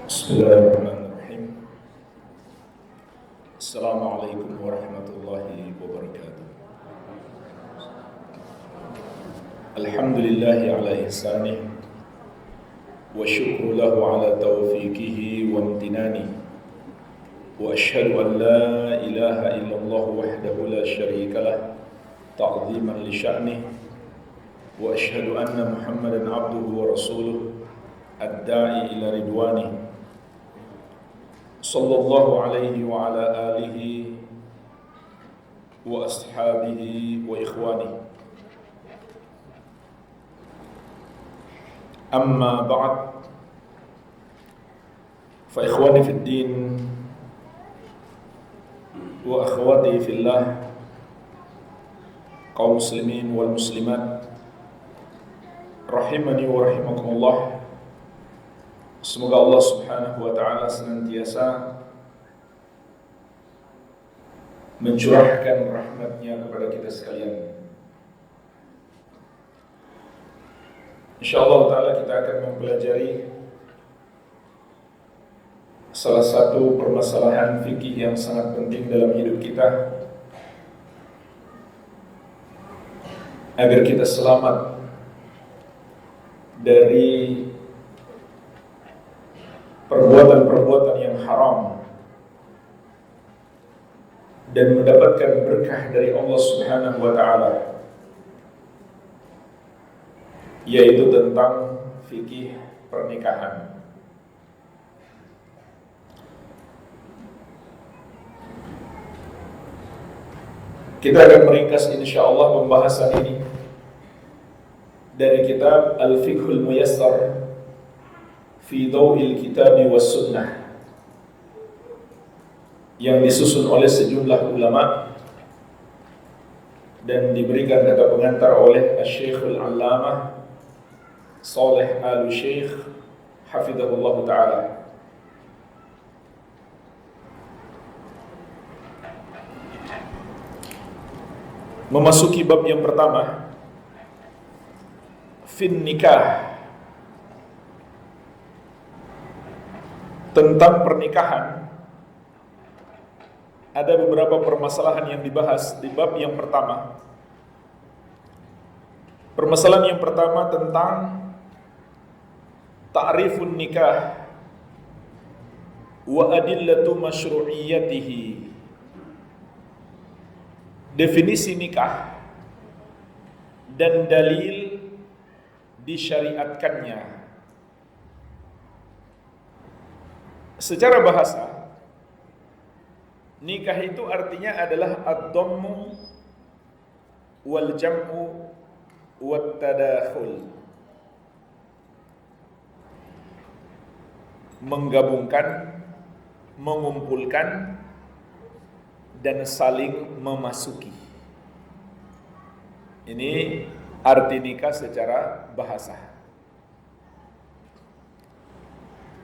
Bismillahirrahmanirrahim. Assalamualaikum warahmatullahi wabarakatuh. Alhamdulillahi ala ihsanih wa syukru lahu ala taufiqihi wa amtinani wa ashhadu an la ilaha illallah wahdahu la syarika lah ta'ziman li sya'nih wa ashhadu anna Muhammadan abduhu wa rasuluh ad-da'i ila ridwanih sallallahu alaihi wa ala alihi wa ashabihi wa ikhwani. Amma ba'd, fa ikhwani fid din wa akhwati fillah, kaum muslimin wal muslimat rahimani wa rahimakumullah. Semoga Allah subhanahu wa ta'ala senantiasa mencurahkan rahmatnya kepada kita sekalian. InsyaAllah ta'ala kita akan mempelajari salah satu permasalahan fikih yang sangat penting dalam hidup kita, agar kita selamat dari perbuatan-perbuatan yang haram dan mendapatkan berkah dari Allah Subhanahu wa ta'ala, yaitu tentang fikih pernikahan. Kita akan meringkas insyaallah pembahasan ini dari kitab Al-Fiqhul Muyassar fi Daw'il Kitabi was Sunnah yang disusun oleh sejumlah ulama dan diberikan kata pengantar oleh Asy-Syekhul 'Allamah Shalih Al-Syekh hafizahullah ta'ala. Memasuki bab yang pertama, fin nikah, tentang pernikahan. Ada beberapa permasalahan yang dibahas di bab yang pertama. Permasalahan yang pertama tentang ta'rifun nikah wa adillatu masyru'iyyatihi. Definisi nikah dan dalil disyariatkannya. Secara bahasa, nikah itu artinya adalah ad-dhammu wal jam'u wat tadakhul. Menggabungkan, mengumpulkan, dan saling memasuki. Ini arti nikah secara bahasa.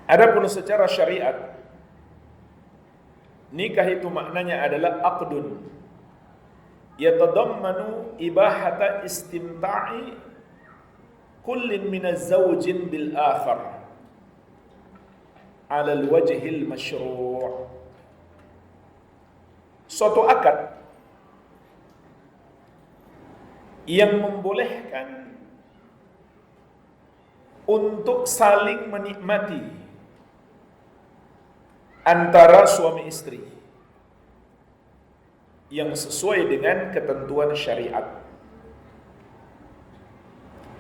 Adapun secara syariat, nikah itu maknanya adalah aqdun yatadammanu ibahata istimta'i kullin minaz zawjin bil akhar 'ala al-wajhil masyru'. Suatu akad yang membolehkan untuk saling menikmati antara suami istri yang sesuai dengan ketentuan syariat.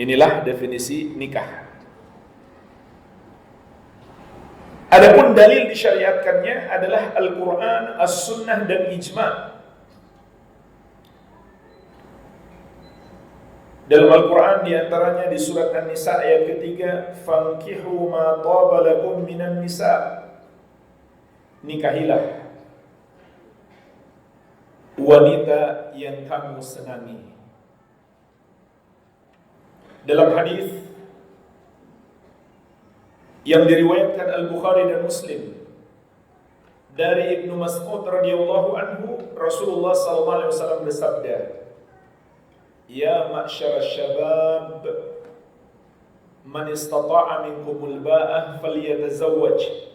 Inilah definisi nikah. Adapun dalil disyariatkannya adalah Al-Quran, As-Sunnah, dan Ijma'. Dalam Al-Quran diantaranya di surat An-Nisa ayat ketiga, fankihu ma taba lakum minan nisa'. Nikahilah wanita yang kamu senangi. Dalam hadis yang diriwayatkan Al-Bukhari dan Muslim dari Ibnu Mas'ud radhiyallahu anhu, Rasulullah sallallahu alaihi wasallam bersabda, "Ya ma'syar syabab, man istata'a minkumul ba'ah falyatazawwaj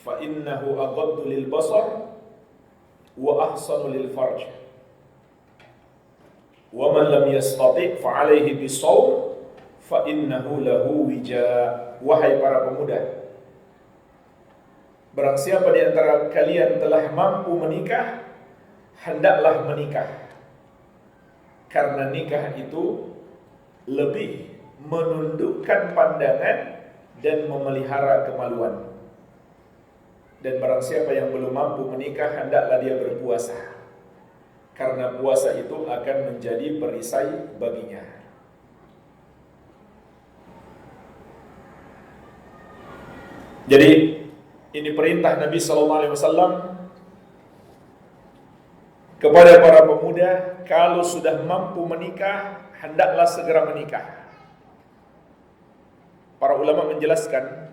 fa innahu aghaddu lil basar wa ahsanu lil farj. Wa man lam yastati' fa alaihi bisawm fa innahu lahu wija. Wahai para pemuda, barang siapa di antara kalian telah mampu menikah, hendaklah menikah. Karena nikah itu lebih menundukkan pandangan dan memelihara kemaluan. Dan barang siapa yang belum mampu menikah, hendaklah dia berpuasa. Karena puasa itu akan menjadi perisai baginya. Jadi ini perintah Nabi SAW kepada para pemuda, kalau sudah mampu menikah, hendaklah segera menikah. Para ulama menjelaskan,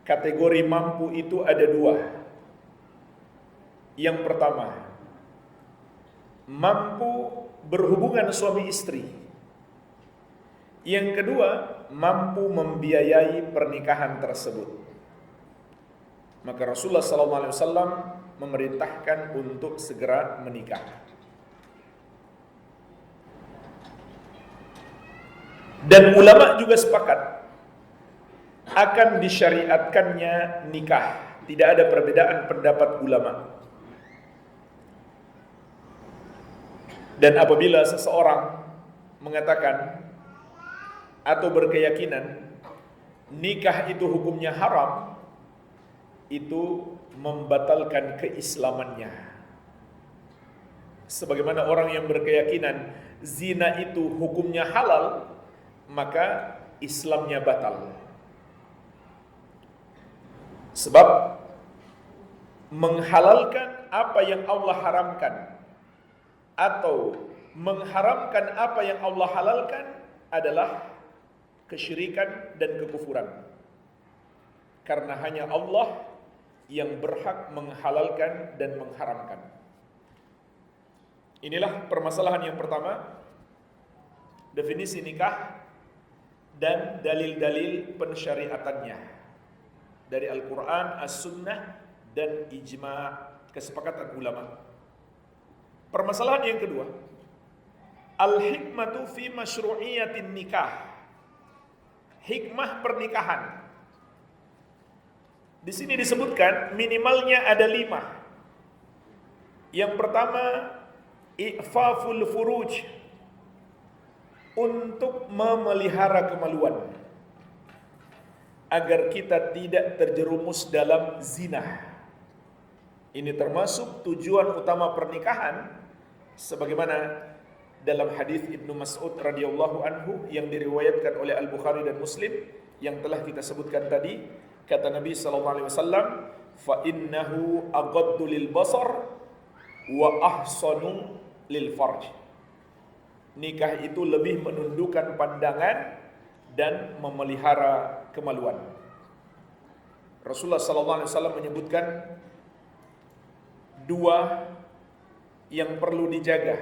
kategori mampu itu ada dua. Yang pertama, mampu berhubungan suami istri. Yang kedua, mampu membiayai pernikahan tersebut. Maka Rasulullah SAW memerintahkan untuk segera menikah. Dan ulama juga sepakat akan disyariatkannya nikah. Tidak ada perbedaan pendapat ulama. Dan apabila seseorang mengatakan atau berkeyakinan nikah itu hukumnya haram, itu membatalkan keislamannya. Sebagaimana orang yang berkeyakinan zina itu hukumnya halal, maka Islamnya batal. Sebab menghalalkan apa yang Allah haramkan atau mengharamkan apa yang Allah halalkan adalah kesyirikan dan kekufuran. Karena hanya Allah yang berhak menghalalkan dan mengharamkan. Inilah permasalahan yang pertama, definisi nikah dan dalil-dalil pensyariatannya dari Al-Quran, As-Sunnah, dan ijma' kesepakatan ulama. Permasalahan yang kedua, al-hikmatu fi masyru'iyatin nikah. Hikmah pernikahan. Di sini disebutkan minimalnya ada 5. Yang pertama, i'faful furuj, untuk memelihara kemaluan agar kita tidak terjerumus dalam zina. Ini termasuk tujuan utama pernikahan, sebagaimana dalam hadis Ibnu Mas'ud radhiyallahu anhu yang diriwayatkan oleh Al-Bukhari dan Muslim yang telah kita sebutkan tadi, kata Nabi sallallahu alaihi wasallam, fa innahu aghaddu lil basar wa ahsanu lil farj. Nikah itu lebih menundukkan pandangan dan memelihara kemaluan. Rasulullah sallallahu alaihi wasallam menyebutkan 2 yang perlu dijaga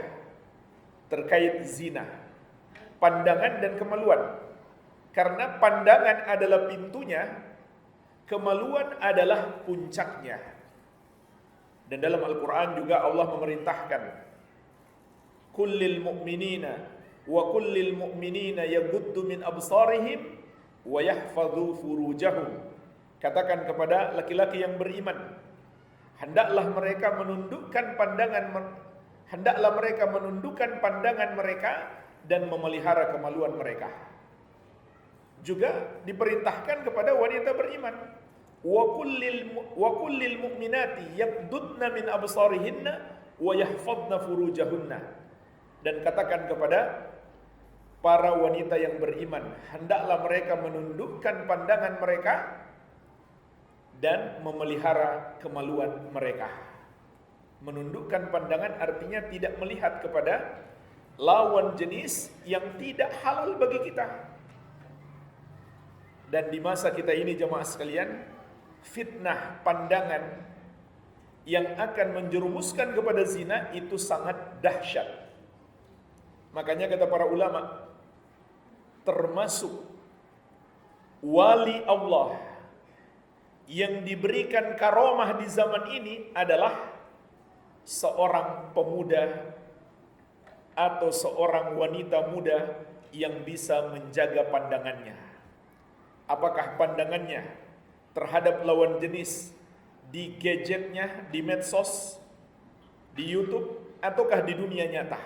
terkait zina, pandangan dan kemaluan. Karena pandangan adalah pintunya, kemaluan adalah puncaknya. Dan dalam Al-Quran juga Allah memerintahkan, kullil mu'minina wa kullil mu'minina yaghuddu min absarihim wa yahfadhu furujahum. Katakan kepada laki-laki yang beriman, hendaklah mereka menundukkan pandangan mereka dan memelihara kemaluan mereka. Juga diperintahkan kepada wanita beriman, wa kullil mu'minati yaghdudna min absarihinna wa yahfadna furujahunna. Dan katakan kepada para wanita yang beriman, hendaklah mereka menundukkan pandangan mereka dan memelihara kemaluan mereka. Menundukkan pandangan artinya tidak melihat kepada lawan jenis yang tidak halal bagi kita. Dan di masa kita ini jemaah sekalian, fitnah pandangan yang akan menjerumuskan kepada zina itu sangat dahsyat. Makanya kata para ulama, termasuk wali Allah yang diberikan karomah di zaman ini adalah seorang pemuda atau seorang wanita muda yang bisa menjaga pandangannya. Apakah pandangannya terhadap lawan jenis di gadgetnya, di medsos, di YouTube, ataukah di dunia nyata?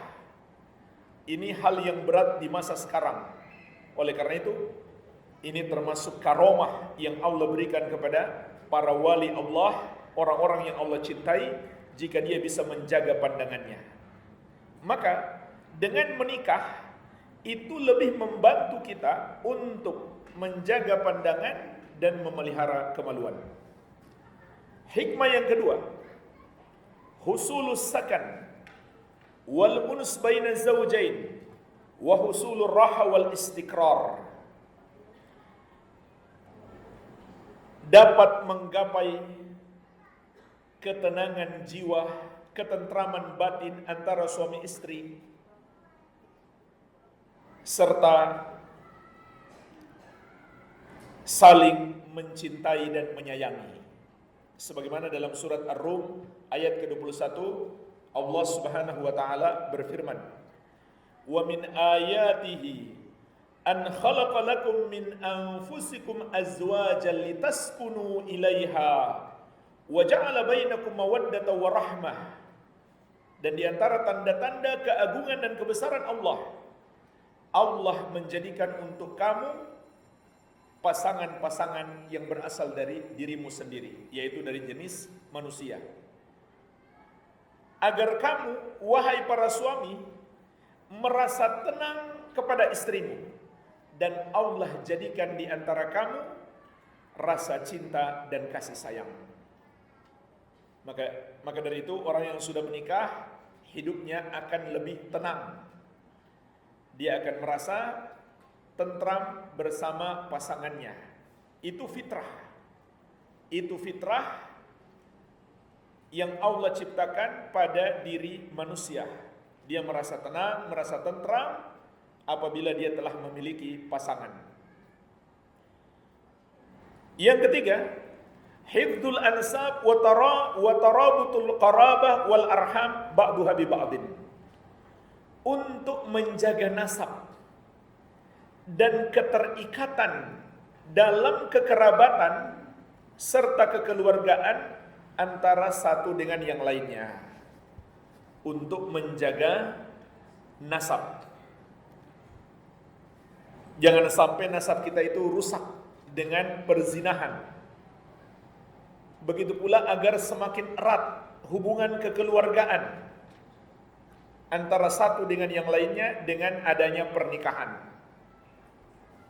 Ini hal yang berat di masa sekarang. Oleh karena itu, ini termasuk karomah yang Allah berikan kepada para wali Allah, orang-orang yang Allah cintai, jika dia bisa menjaga pandangannya. Maka dengan menikah itu lebih membantu kita untuk menjaga pandangan dan memelihara kemaluan. Hikmah yang kedua, husulus sakan wal uns baina zawjain wa husulur raha wal istiqrar. Dapat menggapai ketenangan jiwa, ketentraman batin antara suami istri, serta saling mencintai dan menyayangi. Sebagaimana dalam surat Ar-Rum ayat ke-21, Allah Subhanahu wa taala berfirman, "Wa min ayatihi an khalaqa lakum min anfusikum azwajan litaskunu ilaiha wa ja'ala bainakum mawaddatan wa rahmah." Dan di antara tanda-tanda keagungan dan kebesaran Allah, Allah menjadikan untuk kamu pasangan-pasangan yang berasal dari dirimu sendiri, yaitu dari jenis manusia. Agar kamu, wahai para suami, merasa tenang kepada istrimu, dan Allah jadikan di antara kamu rasa cinta dan kasih sayang. Maka dari itu, orang yang sudah menikah hidupnya akan lebih tenang. Dia akan merasa tentram bersama pasangannya. Itu fitrah. Itu fitrah yang Allah ciptakan pada diri manusia. Dia merasa tenang, merasa tentram apabila dia telah memiliki pasangan. Yang ketiga, hifdzul ansab wa tarabutul qarabah wal arham ba'duha bi ba'din. Untuk menjaga nasab dan keterikatan dalam kekerabatan serta kekeluargaan antara satu dengan yang lainnya, untuk menjaga nasab. Jangan sampai nasab kita itu rusak dengan perzinahan. Begitu pula agar semakin erat hubungan kekeluargaan antara satu dengan yang lainnya dengan adanya pernikahan.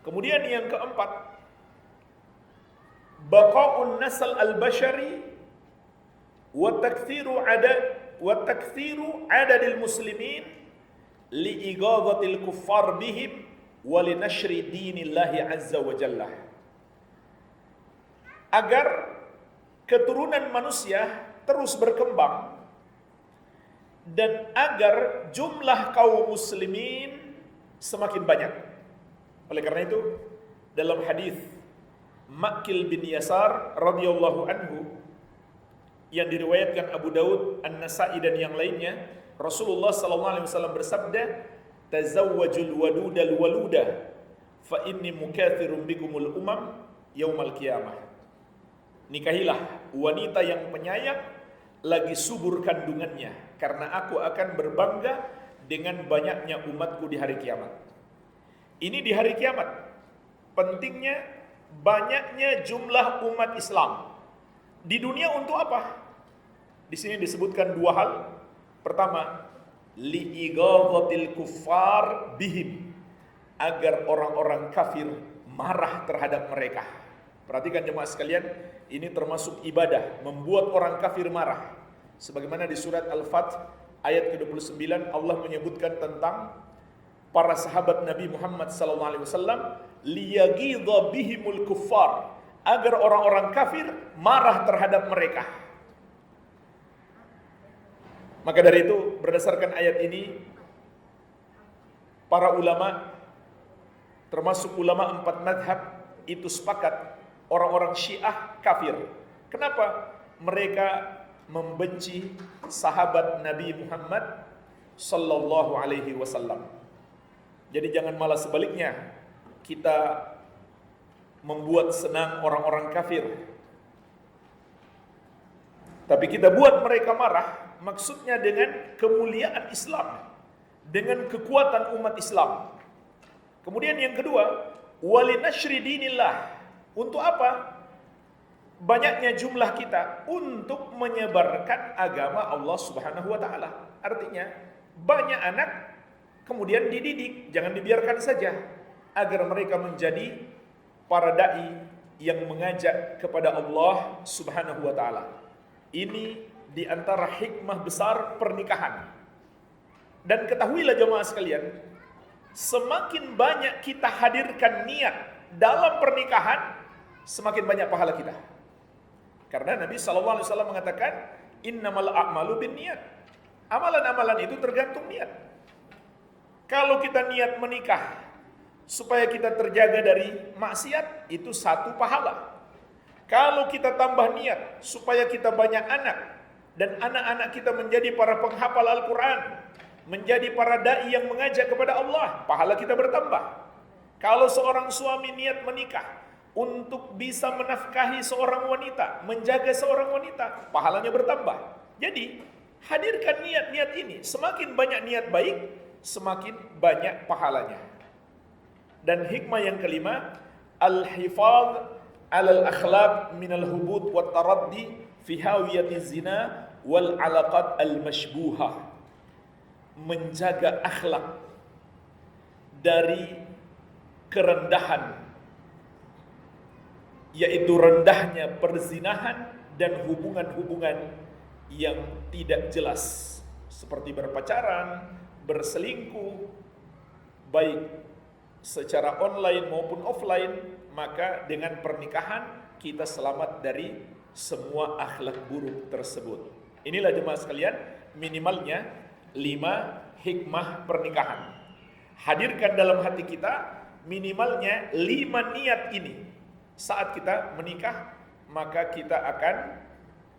Kemudian yang keempat, baqa'un nasl al-bashari wa takthiru adadil muslimin li ighadhatil kuffar bihim wa li nashri dinillahi azza wa jalla. Agar keturunan manusia terus berkembang dan agar jumlah kaum muslimin semakin banyak. Oleh karena itu, dalam hadis Ma'qil bin Yasar radhiyallahu anhu yang diriwayatkan Abu Daud, An-Nasa'i dan yang lainnya, Rasulullah sallallahu alaihi wasallam bersabda, "Tazawwajul wadudal waluda fa inni mukatsirun bikumul umam yaumal qiyamah." Nikahilah wanita yang penyayang lagi subur kandungannya, karena aku akan berbangga dengan banyaknya umatku di hari kiamat. Ini di hari kiamat. Pentingnya banyaknya jumlah umat Islam. Di dunia untuk apa? Di sini disebutkan dua hal. Pertama, li'ighadhatil kuffar bihim, agar orang-orang kafir marah terhadap mereka. Perhatikan jemaah sekalian, ini termasuk ibadah, membuat orang kafir marah. Sebagaimana di surat Al-Fath ayat ke-29 Allah menyebutkan tentang para sahabat Nabi Muhammad SAW, liyaghidha bihimul kuffar, agar orang-orang kafir marah terhadap mereka. Maka dari itu, berdasarkan ayat ini, para ulama, termasuk ulama 4 madhab, itu sepakat orang-orang Syiah kafir. Kenapa? Mereka membenci sahabat Nabi Muhammad sallallahu alaihi wasallam. Jadi jangan malah sebaliknya, kita membuat senang orang-orang kafir. Tapi kita buat mereka marah, maksudnya dengan kemuliaan Islam, dengan kekuatan umat Islam. Kemudian yang kedua, walinashri dinillah. Untuk apa? Banyaknya jumlah kita untuk menyebarkan agama Allah Subhanahu wa taala. Artinya, banyak anak kemudian dididik, jangan dibiarkan saja, agar mereka menjadi para dai yang mengajak kepada Allah Subhanahu wa taala. Ini di antara hikmah besar pernikahan. Dan ketahuilah jemaah sekalian, semakin banyak kita hadirkan niat dalam pernikahan, semakin banyak pahala kita. Karena Nabi SAW mengatakan, innamal a'malu binniyat. Amalan-amalan itu tergantung niat. Kalau kita niat menikah supaya kita terjaga dari maksiat, itu satu pahala. Kalau kita tambah niat supaya kita banyak anak, dan anak-anak kita menjadi para penghafal Al-Quran, menjadi para da'i yang mengajak kepada Allah, pahala kita bertambah. Kalau seorang suami niat menikah untuk bisa menafkahi seorang wanita, menjaga seorang wanita, pahalanya bertambah. Jadi, hadirkan niat-niat ini. Semakin banyak niat baik, semakin banyak pahalanya. Dan hikmah yang kelima, al-hifadz 'alal akhlaq minal hubut wat taraddi fi hawiyati zina wal 'alaqat al-mashbuhah. Menjaga akhlak dari kerendahan, yaitu rendahnya perzinahan dan hubungan-hubungan yang tidak jelas, seperti berpacaran, berselingkuh, baik secara online maupun offline. Maka dengan pernikahan kita selamat dari semua akhlak buruk tersebut. Inilah jemaah sekalian, minimalnya 5 hikmah pernikahan. Hadirkan dalam hati kita minimalnya 5 niat ini. Saat kita menikah, maka kita akan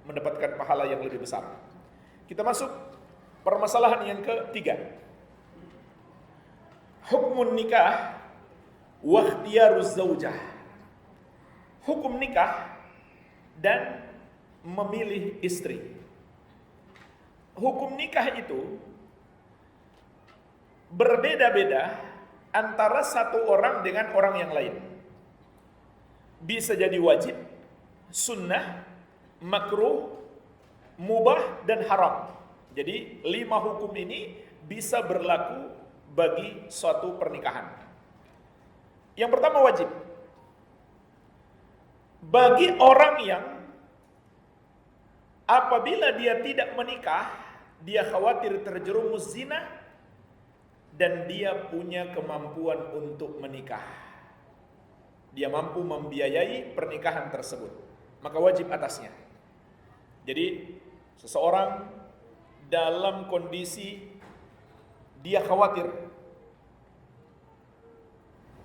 mendapatkan pahala yang lebih besar. Kita masuk permasalahan yang ketiga. Hukmun nikah wa ikhtiyaruz zaujah. Hukum nikah dan memilih istri. Hukum nikah itu berbeda-beda antara satu orang dengan orang yang lain. Bisa jadi wajib, sunnah, makruh, mubah, dan haram. Jadi 5 hukum ini bisa berlaku bagi suatu pernikahan. Yang pertama wajib. Bagi orang yang apabila dia tidak menikah, dia khawatir terjerumus zina dan dia punya kemampuan untuk menikah. Dia mampu membiayai pernikahan tersebut, maka wajib atasnya. Jadi seseorang dalam kondisi dia khawatir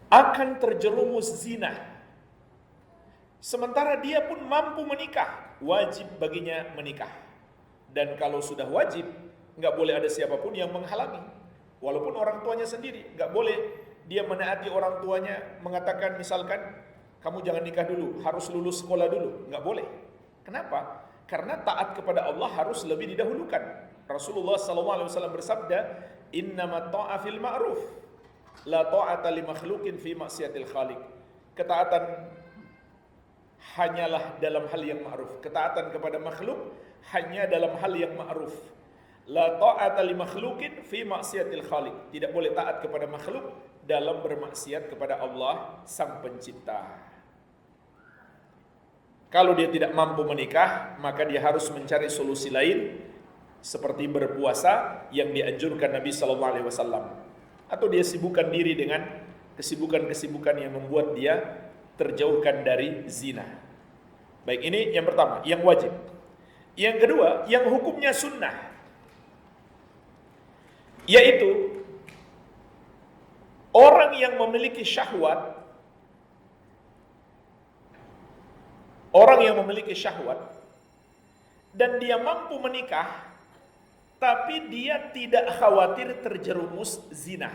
akan terjerumus zina, sementara dia pun mampu menikah, wajib baginya menikah. Dan kalau sudah wajib, nggak boleh ada siapapun yang menghalangi. Walaupun orang tuanya sendiri, nggak boleh dia menaati orang tuanya, mengatakan misalkan, kamu jangan nikah dulu, harus lulus sekolah dulu. Nggak boleh. Kenapa? Karena taat kepada Allah harus lebih didahulukan. Rasulullah SAW bersabda, innama ta'a fil ma'ruf, la ta'ata li makhlukin fi maksiatil khaliq. Ketaatan hanyalah dalam hal yang ma'ruf. Ketaatan kepada makhluk hanya dalam hal yang ma'ruf. La ta'ata li makhlukin fi maksiatil khaliq. Tidak boleh taat kepada makhluk dalam bermaksiat kepada Allah Sang Pencipta. Kalau dia tidak mampu menikah, maka dia harus mencari solusi lain, seperti berpuasa yang dianjurkan Nabi SAW, atau dia sibukkan diri dengan kesibukan-kesibukan yang membuat dia terjauhkan dari zina. Baik, ini yang pertama, yang wajib. Yang kedua, yang hukumnya sunnah, yaitu orang yang memiliki syahwat Orang yang memiliki syahwat dan dia mampu menikah, tapi dia tidak khawatir terjerumus zina.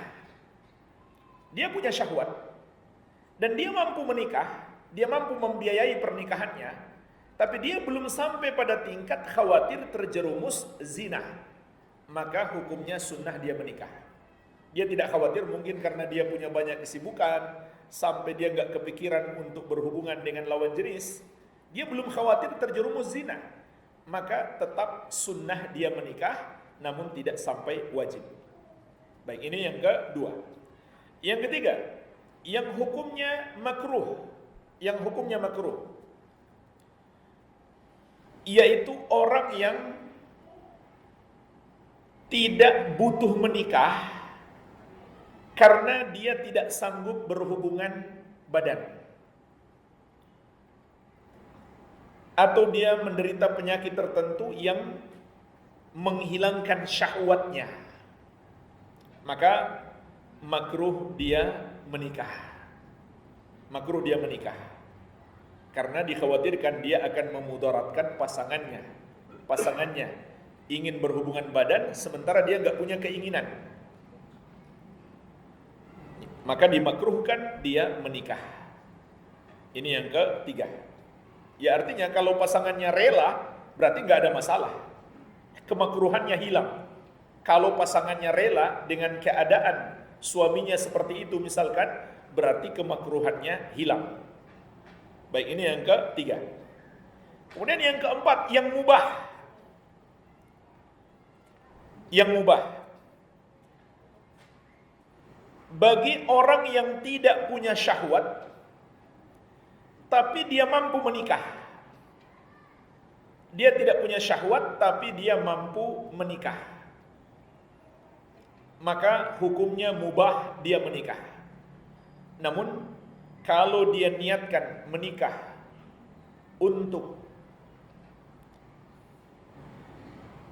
Dia punya syahwat dan dia mampu menikah, dia mampu membiayai pernikahannya, tapi dia belum sampai pada tingkat khawatir terjerumus zina. Maka hukumnya sunnah dia menikah. Dia tidak khawatir mungkin karena dia punya banyak kesibukan, sampai dia nggak kepikiran untuk berhubungan dengan lawan jenis. Dia belum khawatir terjerumus zina, maka tetap sunnah dia menikah, namun tidak sampai wajib. Baik, ini yang kedua. Yang ketiga, yang hukumnya makruh. Yang hukumnya makruh, yaitu orang yang tidak butuh menikah karena dia tidak sanggup berhubungan badan, atau dia menderita penyakit tertentu yang menghilangkan syahwatnya, maka makruh dia menikah. Makruh dia menikah karena dikhawatirkan dia akan memudaratkan pasangannya ingin berhubungan badan sementara dia nggak punya keinginan, maka dimakruhkan dia menikah. Ini yang ketiga. Ya artinya kalau pasangannya rela, berarti nggak ada masalah, kemakruhannya hilang. Kalau pasangannya rela dengan keadaan suaminya seperti itu misalkan, berarti kemakruhannya hilang. Baik, ini yang ketiga. Kemudian yang keempat, yang mubah. Yang mubah bagi orang yang tidak punya syahwat tapi dia mampu menikah. Dia tidak punya syahwat tapi dia mampu menikah, maka hukumnya mubah dia menikah. Namun kalau dia niatkan menikah untuk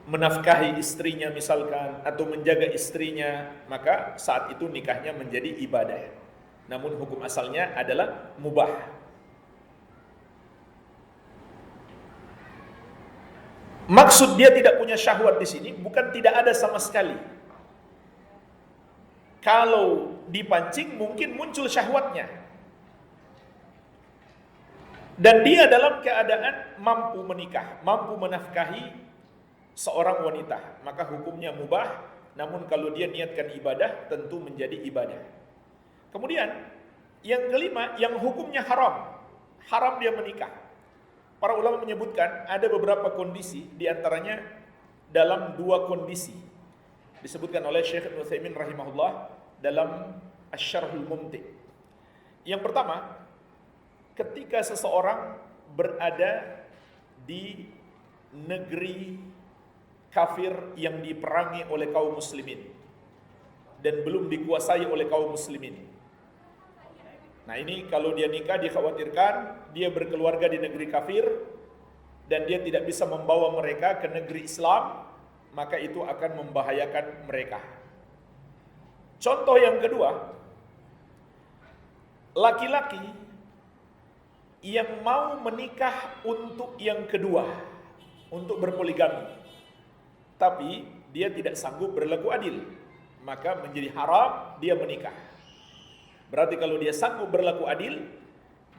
menafkahi istrinya misalkan, atau menjaga istrinya, maka saat itu nikahnya menjadi ibadah. Namun hukum asalnya adalah mubah. Maksud dia tidak punya syahwat di sini bukan tidak ada sama sekali. Kalau dipancing mungkin muncul syahwatnya, dan dia dalam keadaan mampu menikah, mampu menafkahi seorang wanita, maka hukumnya mubah. Namun kalau dia niatkan ibadah, tentu menjadi ibadah. Kemudian yang kelima, yang hukumnya haram. Haram dia menikah. Para ulama menyebutkan ada beberapa kondisi, diantaranya dalam dua kondisi disebutkan oleh Syekh Ibnu Utsaimin rahimahullah dalam Asy-Syarhul Mumti'. Yang pertama, ketika seseorang berada di negeri kafir yang diperangi oleh kaum muslimin dan belum dikuasai oleh kaum muslimin. Nah ini kalau dia nikah dikhawatirkan dia berkeluarga di negeri kafir dan dia tidak bisa membawa mereka ke negeri Islam, maka itu akan membahayakan mereka. Contoh yang kedua, laki-laki yang mau menikah untuk yang kedua, untuk berpoligami, tapi dia tidak sanggup berlaku adil, maka menjadi haram dia menikah. Berarti kalau dia sanggup berlaku adil,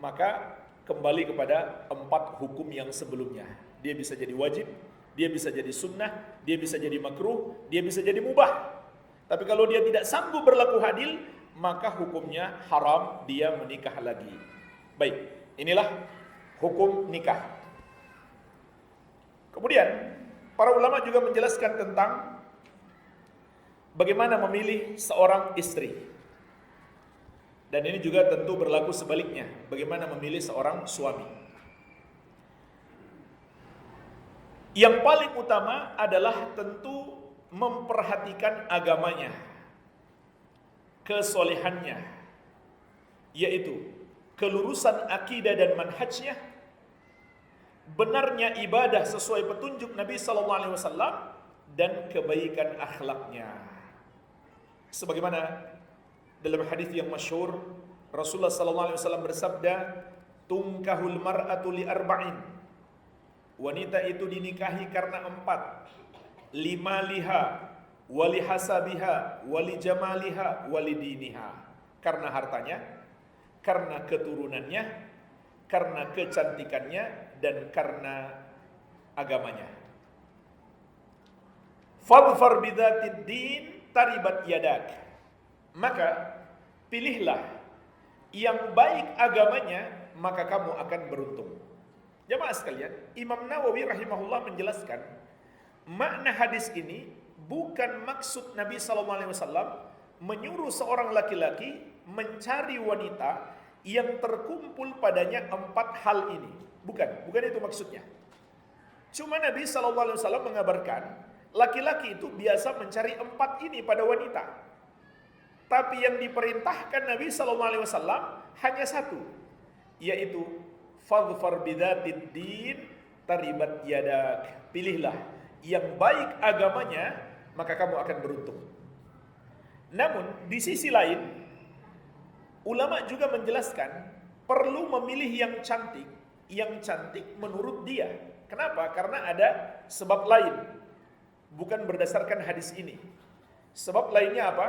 maka kembali kepada 4 hukum yang sebelumnya. Dia bisa jadi wajib, dia bisa jadi sunnah, dia bisa jadi makruh, dia bisa jadi mubah. Tapi kalau dia tidak sanggup berlaku adil, maka hukumnya haram dia menikah lagi. Baik, inilah hukum nikah. Kemudian para ulama juga menjelaskan tentang bagaimana memilih seorang istri. Dan ini juga tentu berlaku sebaliknya, bagaimana memilih seorang suami. Yang paling utama adalah tentu memperhatikan agamanya, kesolehannya, yaitu kelurusan akidah dan manhajnya, benarnya ibadah sesuai petunjuk Nabi SAW, dan kebaikan akhlaknya. Sebagaimana dalam hadis yang masyhur Rasulullah SAW bersabda, Tungkahul mar'atu li arba'in. Wanita itu dinikahi karena 4. Limaliha, wali hasabiha, wali jamaliha, wali diniha. Karena hartanya, karena keturunannya, karena kecantikannya, dan karena agamanya. Fadfar bidzatid din taribat yadak. Maka pilihlah yang baik agamanya, maka kamu akan beruntung. Jamaah sekalian, Imam Nawawi rahimahullah menjelaskan makna hadis ini bukan maksud Nabi SAW menyuruh seorang laki-laki mencari wanita yang terkumpul padanya 4 hal ini. Bukan itu maksudnya. Cuma Nabi SAW mengabarkan laki-laki itu biasa mencari 4 ini pada wanita. Tapi yang diperintahkan Nabi SAW hanya 1, yaitu fadfar bidzatid din taribat yadak. Pilihlah yang baik agamanya, maka kamu akan beruntung. Namun di sisi lain, ulama juga menjelaskan perlu memilih yang cantik menurut dia. Kenapa? Karena ada sebab lain, bukan berdasarkan hadis ini. Sebab lainnya apa?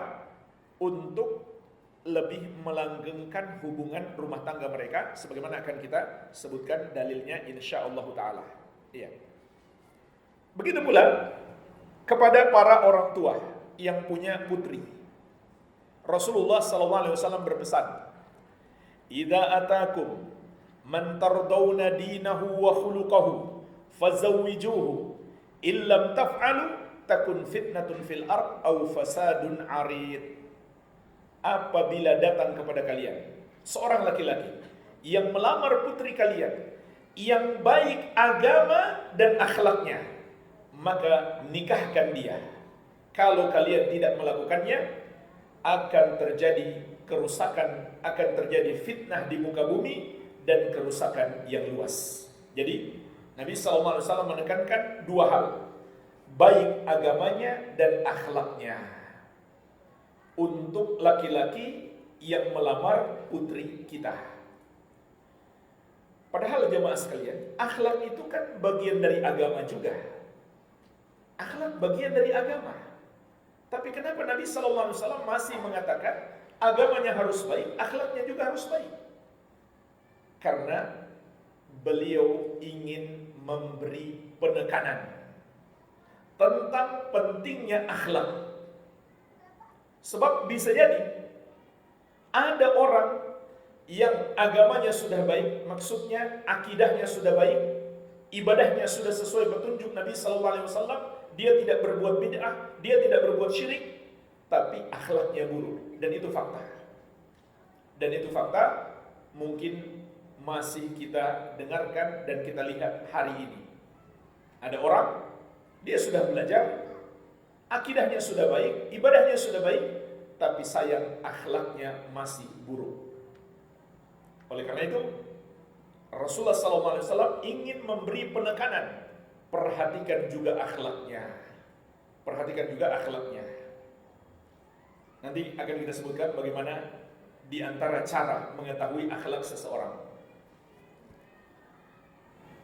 Untuk lebih melanggengkan hubungan rumah tangga mereka, sebagaimana akan kita sebutkan dalilnya insyaallah taala. Iya. Begitu pula kepada para orang tua yang punya putri. Rasulullah SAW berpesan, "Idza atakum man tardawna dinahu wa khuluquhu fazawwijuhu, illam taf'alu takun fitnatun fil ard aw fasadun 'arid." Apabila datang kepada kalian seorang laki-laki yang melamar putri kalian yang baik agama dan akhlaknya, maka nikahkan dia. Kalau kalian tidak melakukannya, akan terjadi kerusakan, akan terjadi fitnah di muka bumi dan kerusakan yang luas. Jadi Nabi SAW menekankan 2 hal, baik agamanya dan akhlaknya, untuk laki-laki yang melamar putri kita. Padahal jemaah sekalian, akhlak itu kan bagian dari agama juga. Akhlak bagian dari agama. Tapi kenapa Nabi SAW masih mengatakan agamanya harus baik, akhlaknya juga harus baik? Karena beliau ingin memberi penekanan tentang pentingnya akhlak. Sebab bisa jadi ada orang yang agamanya sudah baik, maksudnya akidahnya sudah baik, ibadahnya sudah sesuai petunjuk Nabi SAW, dia tidak berbuat bid'ah, dia tidak berbuat syirik, tapi akhlaknya buruk, dan itu fakta. Dan itu fakta mungkin masih kita dengarkan dan kita lihat hari ini. Ada orang, dia sudah belajar, akidahnya sudah baik, ibadahnya sudah baik, tapi sayang akhlaknya masih buruk. Oleh karena itu, Rasulullah SAW ingin memberi penekanan, perhatikan juga akhlaknya. Perhatikan juga akhlaknya. Nanti akan kita sebutkan bagaimana di antara cara mengetahui akhlak seseorang.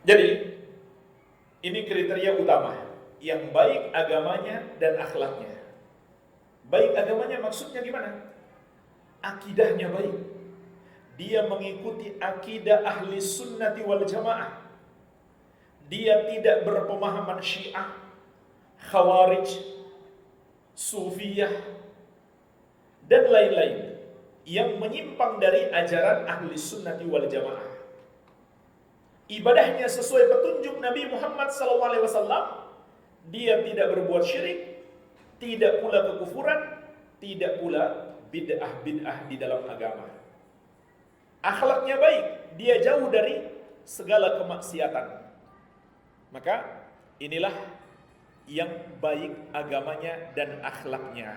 Jadi, ini kriteria utama, yang baik agamanya dan akhlaknya. Baik agamanya maksudnya gimana? Akidahnya baik. Dia mengikuti akidah ahli sunnati wal jamaah. Dia tidak berpemahaman syiah, khawarij, sufiyah, dan lain-lain yang menyimpang dari ajaran ahli sunnati wal jamaah. Ibadahnya sesuai petunjuk Nabi Muhammad SAW. Dia tidak berbuat syirik, tidak pula kekufuran, tidak pula bid'ah-bid'ah di dalam agama. Akhlaknya baik, dia jauh dari segala kemaksiatan. Maka inilah yang baik agamanya dan akhlaknya.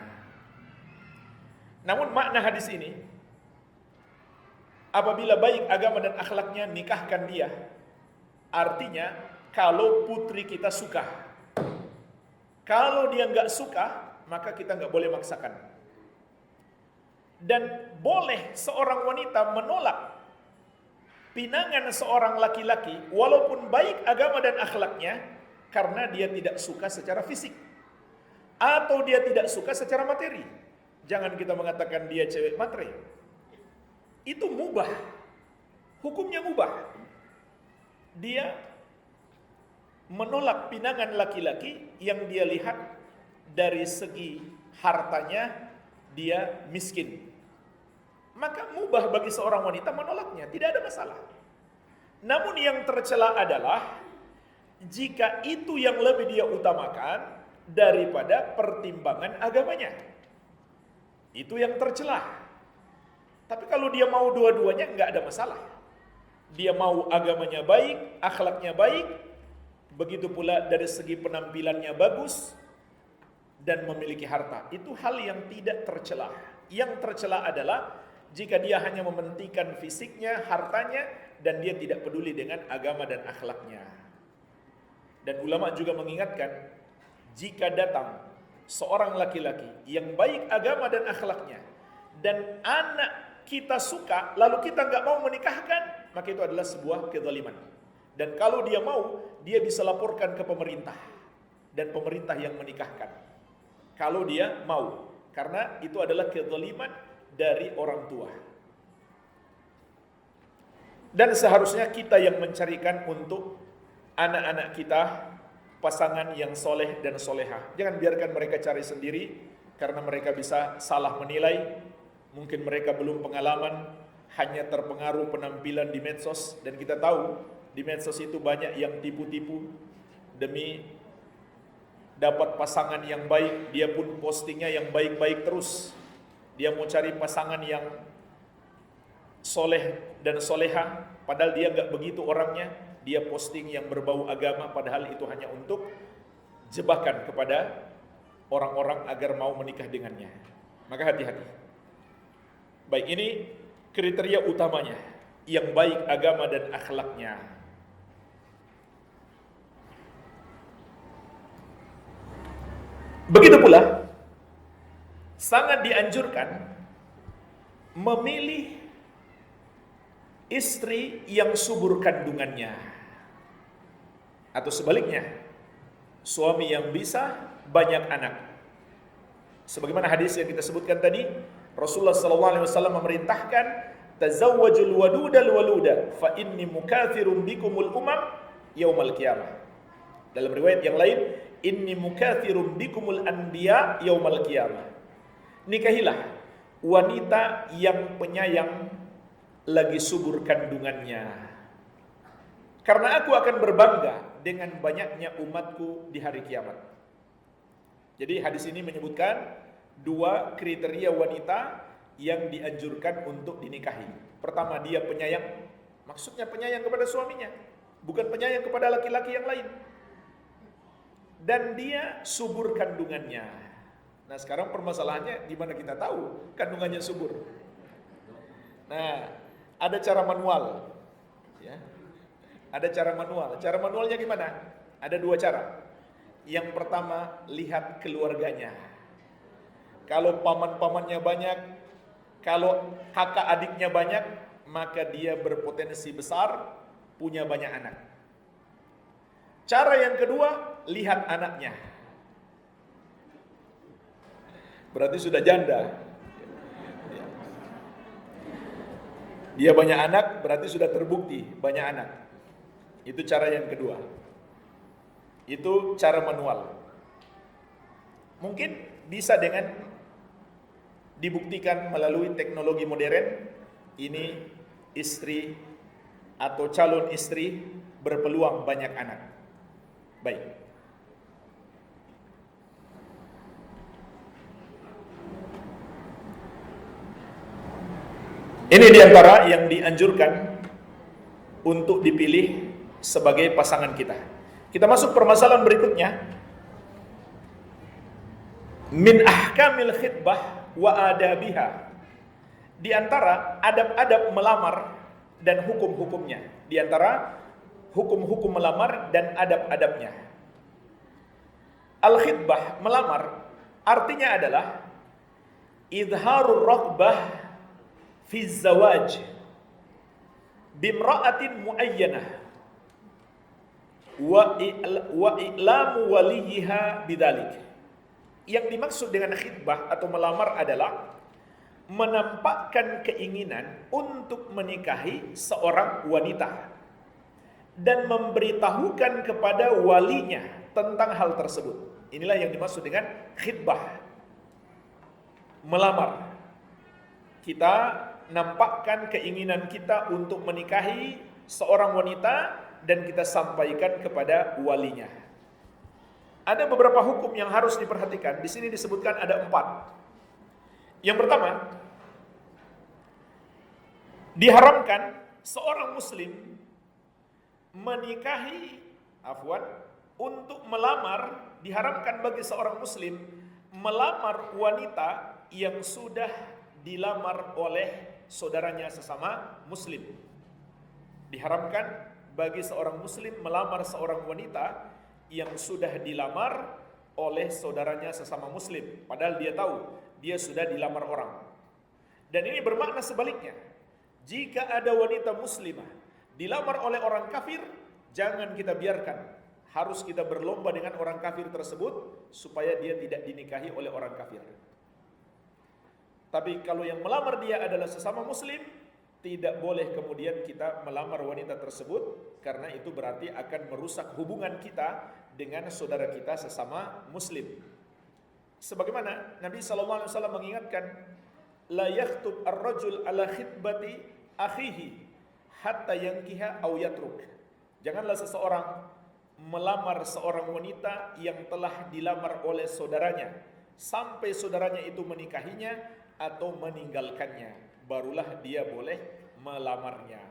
Namun makna hadis ini, apabila baik agama dan akhlaknya, nikahkan dia. Artinya kalau putri kita suka. Kalau dia nggak suka, maka kita nggak boleh maksakan. Dan boleh seorang wanita menolak pinangan seorang laki-laki walaupun baik agama dan akhlaknya karena dia tidak suka secara fisik atau dia tidak suka secara materi. Jangan kita mengatakan dia cewek matre. Itu mubah. Hukumnya mubah. Dia menolak pinangan laki-laki yang dia lihat dari segi hartanya dia miskin. Maka mubah bagi seorang wanita menolaknya, tidak ada masalah. Namun yang tercela adalah jika itu yang lebih dia utamakan daripada pertimbangan agamanya. Itu yang tercela. Tapi kalau dia mau dua-duanya nggak ada masalah. Dia mau agamanya baik, akhlaknya baik, begitu pula dari segi penampilannya bagus dan memiliki harta. Itu hal yang tidak tercela. Yang tercela adalah jika dia hanya mementingkan fisiknya, hartanya, dan dia tidak peduli dengan agama dan akhlaknya. Dan ulama juga mengingatkan, jika datang seorang laki-laki yang baik agama dan akhlaknya, dan anak kita suka, lalu kita nggak mau menikahkan, maka itu adalah sebuah kezaliman. Dan kalau dia mau, dia bisa laporkan ke pemerintah, dan pemerintah yang menikahkan. Kalau dia mau, karena itu adalah kezaliman dari orang tua. Dan seharusnya kita yang mencarikan untuk anak-anak kita pasangan yang soleh dan soleha. Jangan biarkan mereka cari sendiri, karena mereka bisa salah menilai. Mungkin mereka belum pengalaman, hanya terpengaruh penampilan di medsos. Dan kita tahu di medsos itu banyak yang tipu-tipu demi dapat pasangan yang baik. Dia pun postingnya yang baik-baik terus. Dia mau cari pasangan yang soleh dan soleha, padahal dia gak begitu orangnya. Dia posting yang berbau agama, padahal itu hanya untuk jebakan kepada orang-orang agar mau menikah dengannya. Maka hati-hati. Baik, ini kriteria utamanya, yang baik agama dan akhlaknya. Begitu pula sangat dianjurkan memilih istri yang subur kandungannya. Atau sebaliknya, suami yang bisa banyak anak. Sebagaimana hadis yang kita sebutkan tadi, Rasulullah SAW memerintahkan, tazawwajul wadudal waluda fa inni mukathirun bikumul umam yaumal qiyamah. Dalam riwayat yang lain, inni mukathirun bikumul anbiya yaumal qiyamah. Nikahilah wanita yang penyayang lagi subur kandungannya, karena aku akan berbangga dengan banyaknya umatku di hari kiamat. Jadi hadis ini menyebutkan dua kriteria wanita yang dianjurkan untuk dinikahi. Pertama, dia penyayang. Maksudnya penyayang kepada suaminya, bukan penyayang kepada laki-laki yang lain. Dan dia subur kandungannya. Nah, sekarang permasalahannya gimana kita tahu kandungannya subur? Nah, ada cara manual, ya. Ada cara manual. Cara manualnya gimana? Ada dua cara. Yang pertama, lihat keluarganya. Kalau paman-pamannya banyak, kalau kakak adiknya banyak, maka dia berpotensi besar punya banyak anak. Cara yang kedua, lihat anaknya. Berarti sudah janda. Dia banyak anak, berarti sudah terbukti banyak anak. Itu cara yang kedua. Itu cara manual. Mungkin bisa dengan dibuktikan melalui teknologi modern. Ini istri atau calon istri berpeluang banyak anak. Baik. Ini diantara yang dianjurkan untuk dipilih sebagai pasangan kita. Kita masuk permasalahan berikutnya. Min ahkamil khitbah wa adabiha. Di antara adab-adab melamar dan hukum-hukumnya. Di antara hukum-hukum melamar dan adab-adabnya. Al-khitbah, melamar, artinya adalah idharur raghbah fi zawaj bimra'atin muayyanah wa i'lamu waliyiha bidzalik. Yang dimaksud dengan khitbah atau melamar adalah menampakkan keinginan untuk menikahi seorang wanita dan memberitahukan kepada walinya tentang hal tersebut. Inilah yang dimaksud dengan khitbah, melamar. Kita nampakkan keinginan kita untuk menikahi seorang wanita dan kita sampaikan kepada walinya. Ada beberapa hukum yang harus diperhatikan. Di sini disebutkan ada 4. Yang pertama, diharamkan seorang muslim menikahi, untuk melamar, diharamkan bagi seorang muslim melamar wanita yang sudah dilamar oleh saudaranya sesama muslim. Diharamkan bagi seorang muslim melamar seorang wanita yang sudah dilamar oleh saudaranya sesama muslim, padahal dia tahu dia sudah dilamar orang. Dan ini bermakna sebaliknya. Jika ada wanita muslimah dilamar oleh orang kafir, jangan kita biarkan. Harus kita berlomba dengan orang kafir tersebut supaya dia tidak dinikahi oleh orang kafir. Tapi kalau yang melamar dia adalah sesama muslim, tidak boleh kemudian kita melamar wanita tersebut, karena itu berarti akan merusak hubungan kita dengan saudara kita sesama muslim. Sebagaimana Nabi SAW mengingatkan, la yakhtub ar-rajul ala khitbati akhihi hatta yankiha aw yatruk. Janganlah seseorang melamar seorang wanita yang telah dilamar oleh saudaranya sampai saudaranya itu menikahinya atau meninggalkannya, barulah dia boleh melamarnya.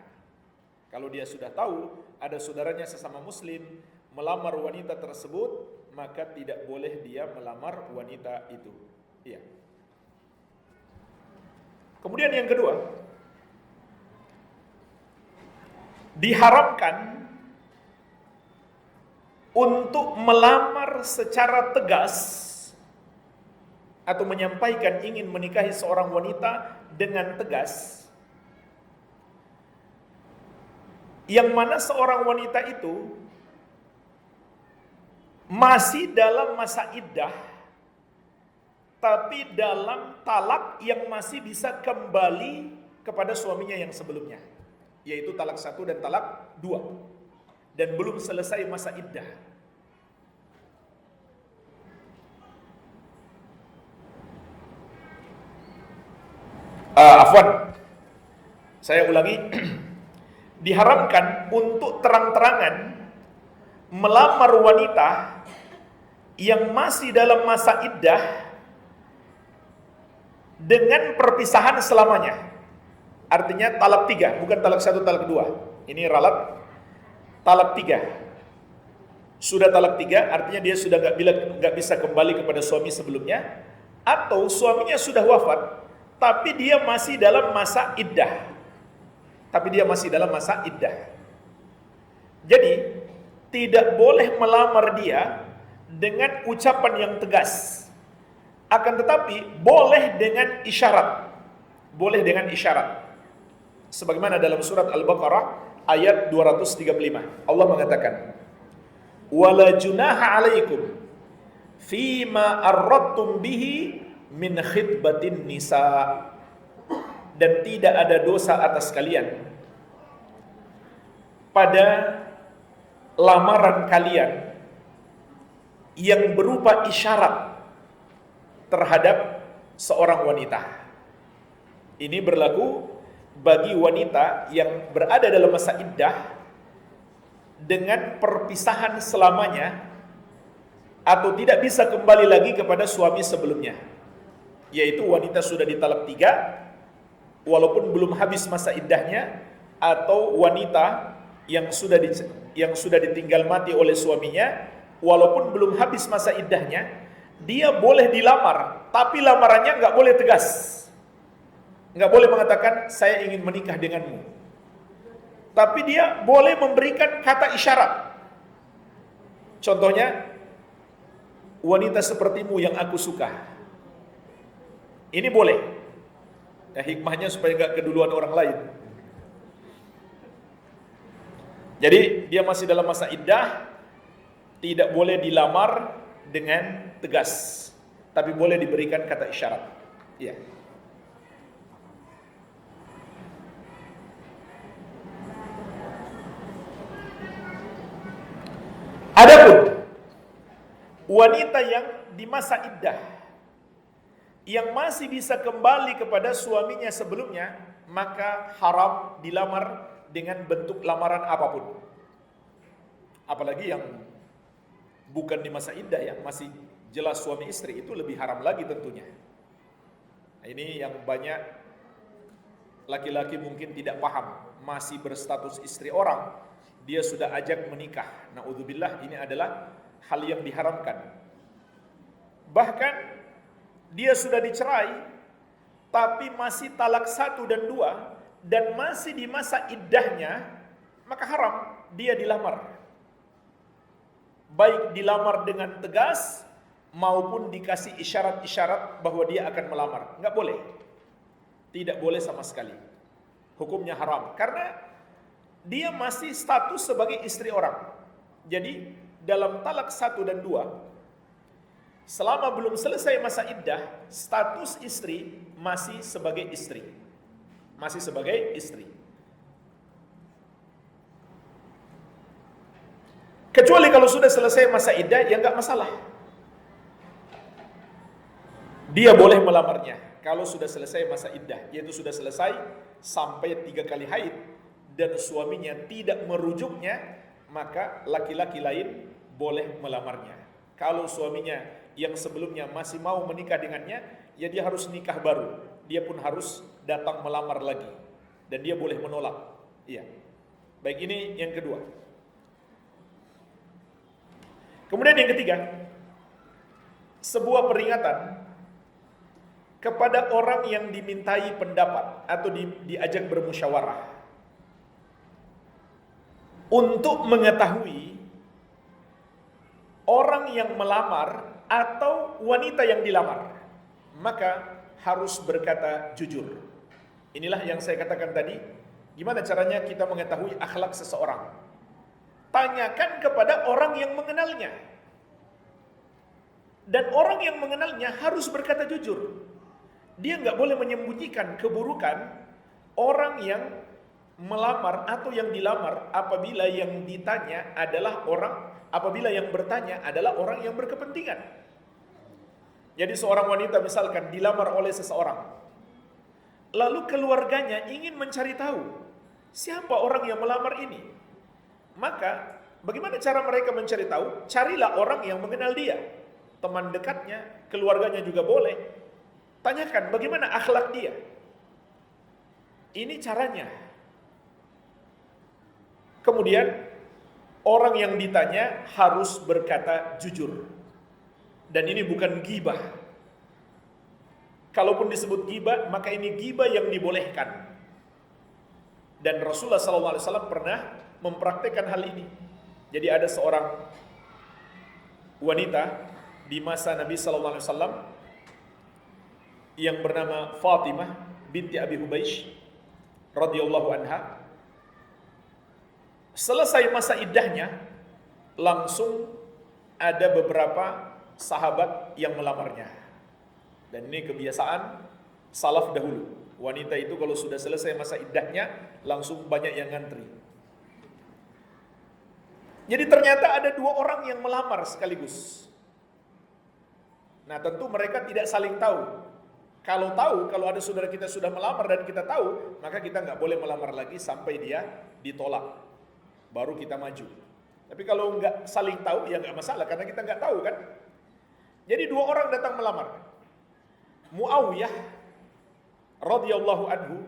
Kalau dia sudah tahu ada saudaranya sesama muslim melamar wanita tersebut, maka tidak boleh dia melamar wanita itu. Iya. Kemudian yang kedua, diharamkan untuk melamar secara tegas atau menyampaikan ingin menikahi seorang wanita dengan tegas, yang mana seorang wanita itu masih dalam masa iddah, tapi dalam talak yang masih bisa kembali kepada suaminya yang sebelumnya, yaitu talak 1 dan talak 2, dan belum selesai masa iddah. Saya ulangi. Diharamkan untuk terang-terangan melamar wanita yang masih dalam masa iddah dengan perpisahan selamanya. Artinya talak 3, bukan talak 1, talak 2. Ini ralat talak 3. Sudah talak 3, artinya dia sudah nggak bisa kembali kepada suami sebelumnya, atau suaminya sudah wafat tapi dia masih dalam masa iddah. Jadi tidak boleh melamar dia dengan ucapan yang tegas. Akan tetapi boleh dengan isyarat. Sebagaimana dalam surat Al-Baqarah ayat 235. Allah mengatakan, "Wala junaha 'alaikum fima arradtum bihi min khitbatin nisa." Dan tidak ada dosa atas kalian pada lamaran kalian yang berupa isyarat terhadap seorang wanita. Ini berlaku bagi wanita yang berada dalam masa iddah dengan perpisahan selamanya atau tidak bisa kembali lagi kepada suami sebelumnya, yaitu wanita sudah ditalak 3 walaupun belum habis masa iddahnya, atau wanita yang sudah ditinggal mati oleh suaminya walaupun belum habis masa iddahnya, dia boleh dilamar, tapi lamarannya nggak boleh tegas, nggak boleh mengatakan saya ingin menikah denganmu, tapi dia boleh memberikan kata isyarat. Contohnya, wanita sepertimu yang aku suka. Ini boleh. Ya, hikmahnya supaya nggak keduluan orang lain. Jadi dia masih dalam masa iddah, tidak boleh dilamar dengan tegas, tapi boleh diberikan kata isyarat. Iya. Adapun wanita yang di masa iddah yang masih bisa kembali kepada suaminya sebelumnya, maka haram dilamar dengan bentuk lamaran apapun. Apalagi yang bukan di masa iddah, yang masih jelas suami istri, itu lebih haram lagi tentunya. Nah, ini yang banyak laki-laki mungkin tidak paham, masih berstatus istri orang, dia sudah ajak menikah. Na'udzubillah, ini adalah hal yang diharamkan. Bahkan dia sudah dicerai, tapi masih talak 1 dan 2, dan masih di masa iddahnya, maka haram dia dilamar. Baik dilamar dengan tegas, maupun dikasih isyarat-isyarat bahwa dia akan melamar. Enggak boleh. Tidak boleh sama sekali. Hukumnya haram. Karena dia masih status sebagai istri orang. Jadi dalam talak 1 dan 2, selama belum selesai masa iddah, status istri masih sebagai istri. Masih sebagai istri. Kecuali kalau sudah selesai masa iddah, ya enggak masalah. Dia boleh melamarnya kalau sudah selesai masa iddah, yaitu sudah selesai sampai 3 kali haid, dan suaminya tidak merujuknya, maka laki-laki lain boleh melamarnya. Kalau suaminya yang sebelumnya masih mau menikah dengannya, ya dia harus nikah baru. Dia pun harus datang melamar lagi. Dan dia boleh menolak. Iya. Baik, ini yang kedua. Kemudian yang ketiga, sebuah peringatan kepada orang yang dimintai pendapat atau diajak bermusyawarah untuk mengetahui orang yang melamar atau wanita yang dilamar, maka harus berkata jujur. Inilah yang saya katakan tadi, gimana caranya kita mengetahui akhlak seseorang. Tanyakan kepada orang yang mengenalnya. Dan orang yang mengenalnya harus berkata jujur. Dia nggak boleh menyembunyikan keburukan orang yang melamar atau yang dilamar apabila yang ditanya adalah apabila yang bertanya adalah orang yang berkepentingan. Jadi seorang wanita misalkan dilamar oleh seseorang, lalu keluarganya ingin mencari tahu siapa orang yang melamar ini. Maka bagaimana cara mereka mencari tahu? Carilah orang yang mengenal dia, teman dekatnya, keluarganya juga boleh. Tanyakan bagaimana akhlak dia. Ini caranya. Kemudian orang yang ditanya harus berkata jujur. Dan ini bukan ghibah. Kalaupun disebut ghibah, maka ini ghibah yang dibolehkan. Dan Rasulullah SAW pernah mempraktekkan hal ini. Jadi ada seorang wanita di masa Nabi SAW yang bernama Fatimah binti Abi Hubaysh radhiyallahu anha. Selesai masa iddahnya, langsung ada beberapa sahabat yang melamarnya. Dan ini kebiasaan salaf dahulu. Wanita itu kalau sudah selesai masa iddahnya, langsung banyak yang ngantri. Jadi ternyata ada 2 orang yang melamar sekaligus. Nah tentu mereka tidak saling tahu. Kalau ada saudara kita sudah melamar dan kita tahu, maka kita nggak boleh melamar lagi sampai dia ditolak. Baru kita maju. Tapi kalau nggak saling tahu, ya nggak masalah, karena kita nggak tahu kan. Jadi 2 orang datang melamar. Muawiyah radhiyallahu anhu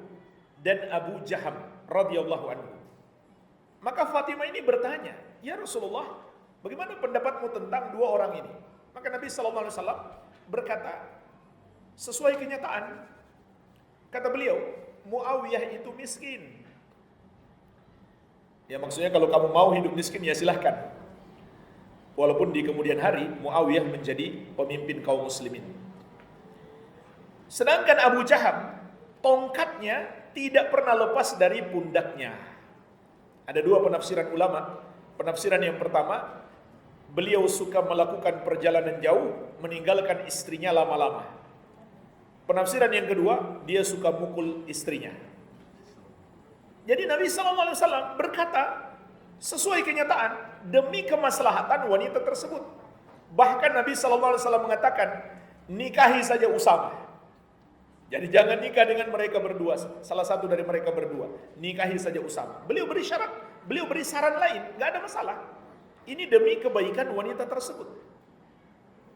dan Abu Jaham radhiyallahu anhu. Maka Fatimah ini bertanya, ya Rasulullah, bagaimana pendapatmu tentang 2 orang ini? Maka Nabi SAW berkata, sesuai kenyataan, kata beliau, Muawiyah itu miskin. Ya maksudnya kalau kamu mau hidup miskin ya silahkan. Walaupun di kemudian hari Muawiyah menjadi pemimpin kaum muslimin. Sedangkan Abu Jaham, tongkatnya tidak pernah lepas dari pundaknya. Ada dua penafsiran ulama. Penafsiran yang pertama, beliau suka melakukan perjalanan jauh, meninggalkan istrinya lama-lama. Penafsiran yang kedua, dia suka mukul istrinya. Jadi Nabi SAW berkata sesuai kenyataan demi kemaslahatan wanita tersebut. Bahkan Nabi SAW mengatakan, nikahi saja Usama. Jadi jangan nikah dengan mereka berdua, salah satu dari mereka berdua. Nikahi saja Usama. Beliau beri syarat, beliau beri saran lain, nggak ada masalah. Ini demi kebaikan wanita tersebut.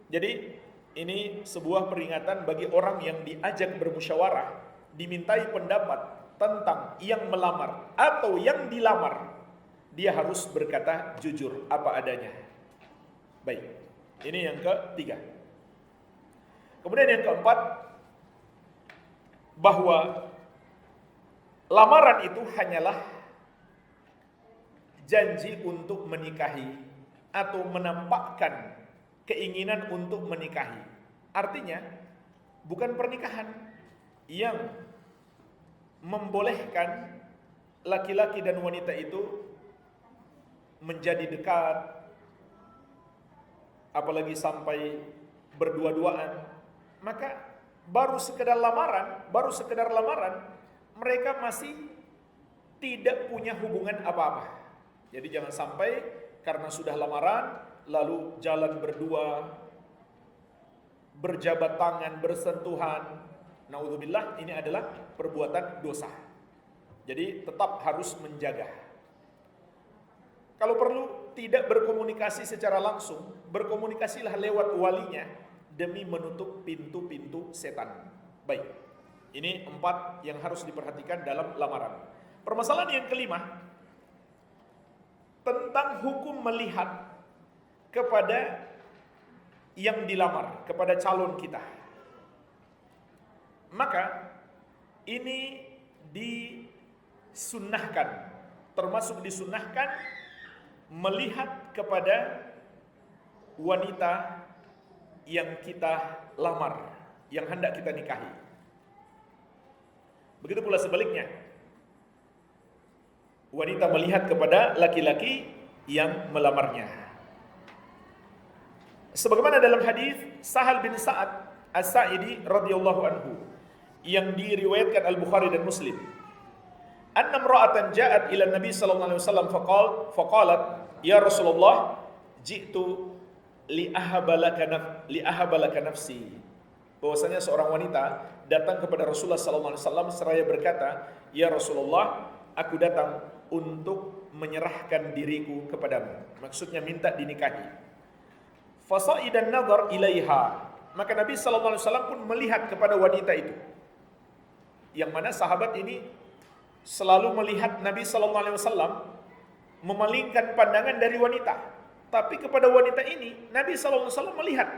Jadi ini sebuah peringatan bagi orang yang diajak bermusyawarah, dimintai pendapat tentang yang melamar atau yang dilamar. Dia harus berkata jujur apa adanya. Baik, ini yang ketiga. Kemudian yang keempat, bahwa lamaran itu hanyalah janji untuk menikahi atau menampakkan keinginan untuk menikahi. Artinya bukan pernikahan yang membolehkan laki-laki dan wanita itu menjadi dekat, apalagi sampai berdua-duaan. Maka baru sekedar lamaran, mereka masih tidak punya hubungan apa-apa. Jadi jangan sampai karena sudah lamaran, lalu jalan berdua, berjabat tangan, bersentuhan. Naudzubillah, ini adalah perbuatan dosa. Jadi tetap harus menjaga. Kalau perlu tidak berkomunikasi secara langsung, berkomunikasilah lewat walinya demi menutup pintu-pintu setan. Baik, ini 4 yang harus diperhatikan dalam lamaran. Permasalahan yang kelima, tentang hukum melihat kepada yang dilamar, kepada calon kita. Maka ini disunnahkan, termasuk disunnahkan melihat kepada wanita yang kita lamar, yang hendak kita nikahi. Begitu pula sebaliknya, wanita melihat kepada laki-laki yang melamarnya. Sebagaimana dalam hadis Sahal bin Sa'ad As-Sa'idi radhiyallahu anhu yang diriwayatkan Al-Bukhari dan Muslim. Anna imra'atan ja'at ila Nabi sallallahu alaihi wasallam faqalat ya Rasulullah ji'tu li ahabalaka nafsi. Bahwasanya seorang wanita datang kepada Rasulullah sallallahu alaihi wasallam seraya berkata, "Ya Rasulullah, aku datang untuk menyerahkan diriku kepadamu." Maksudnya minta dinikahi. Fasa'idan nazar ilaiha. Maka Nabi sallallahu alaihi wasallam pun melihat kepada wanita itu. Yang mana sahabat ini selalu melihat Nabi sallallahu alaihi wasallam memalingkan pandangan dari wanita. Tapi kepada wanita ini Nabi sallallahu alaihi wasallam melihat.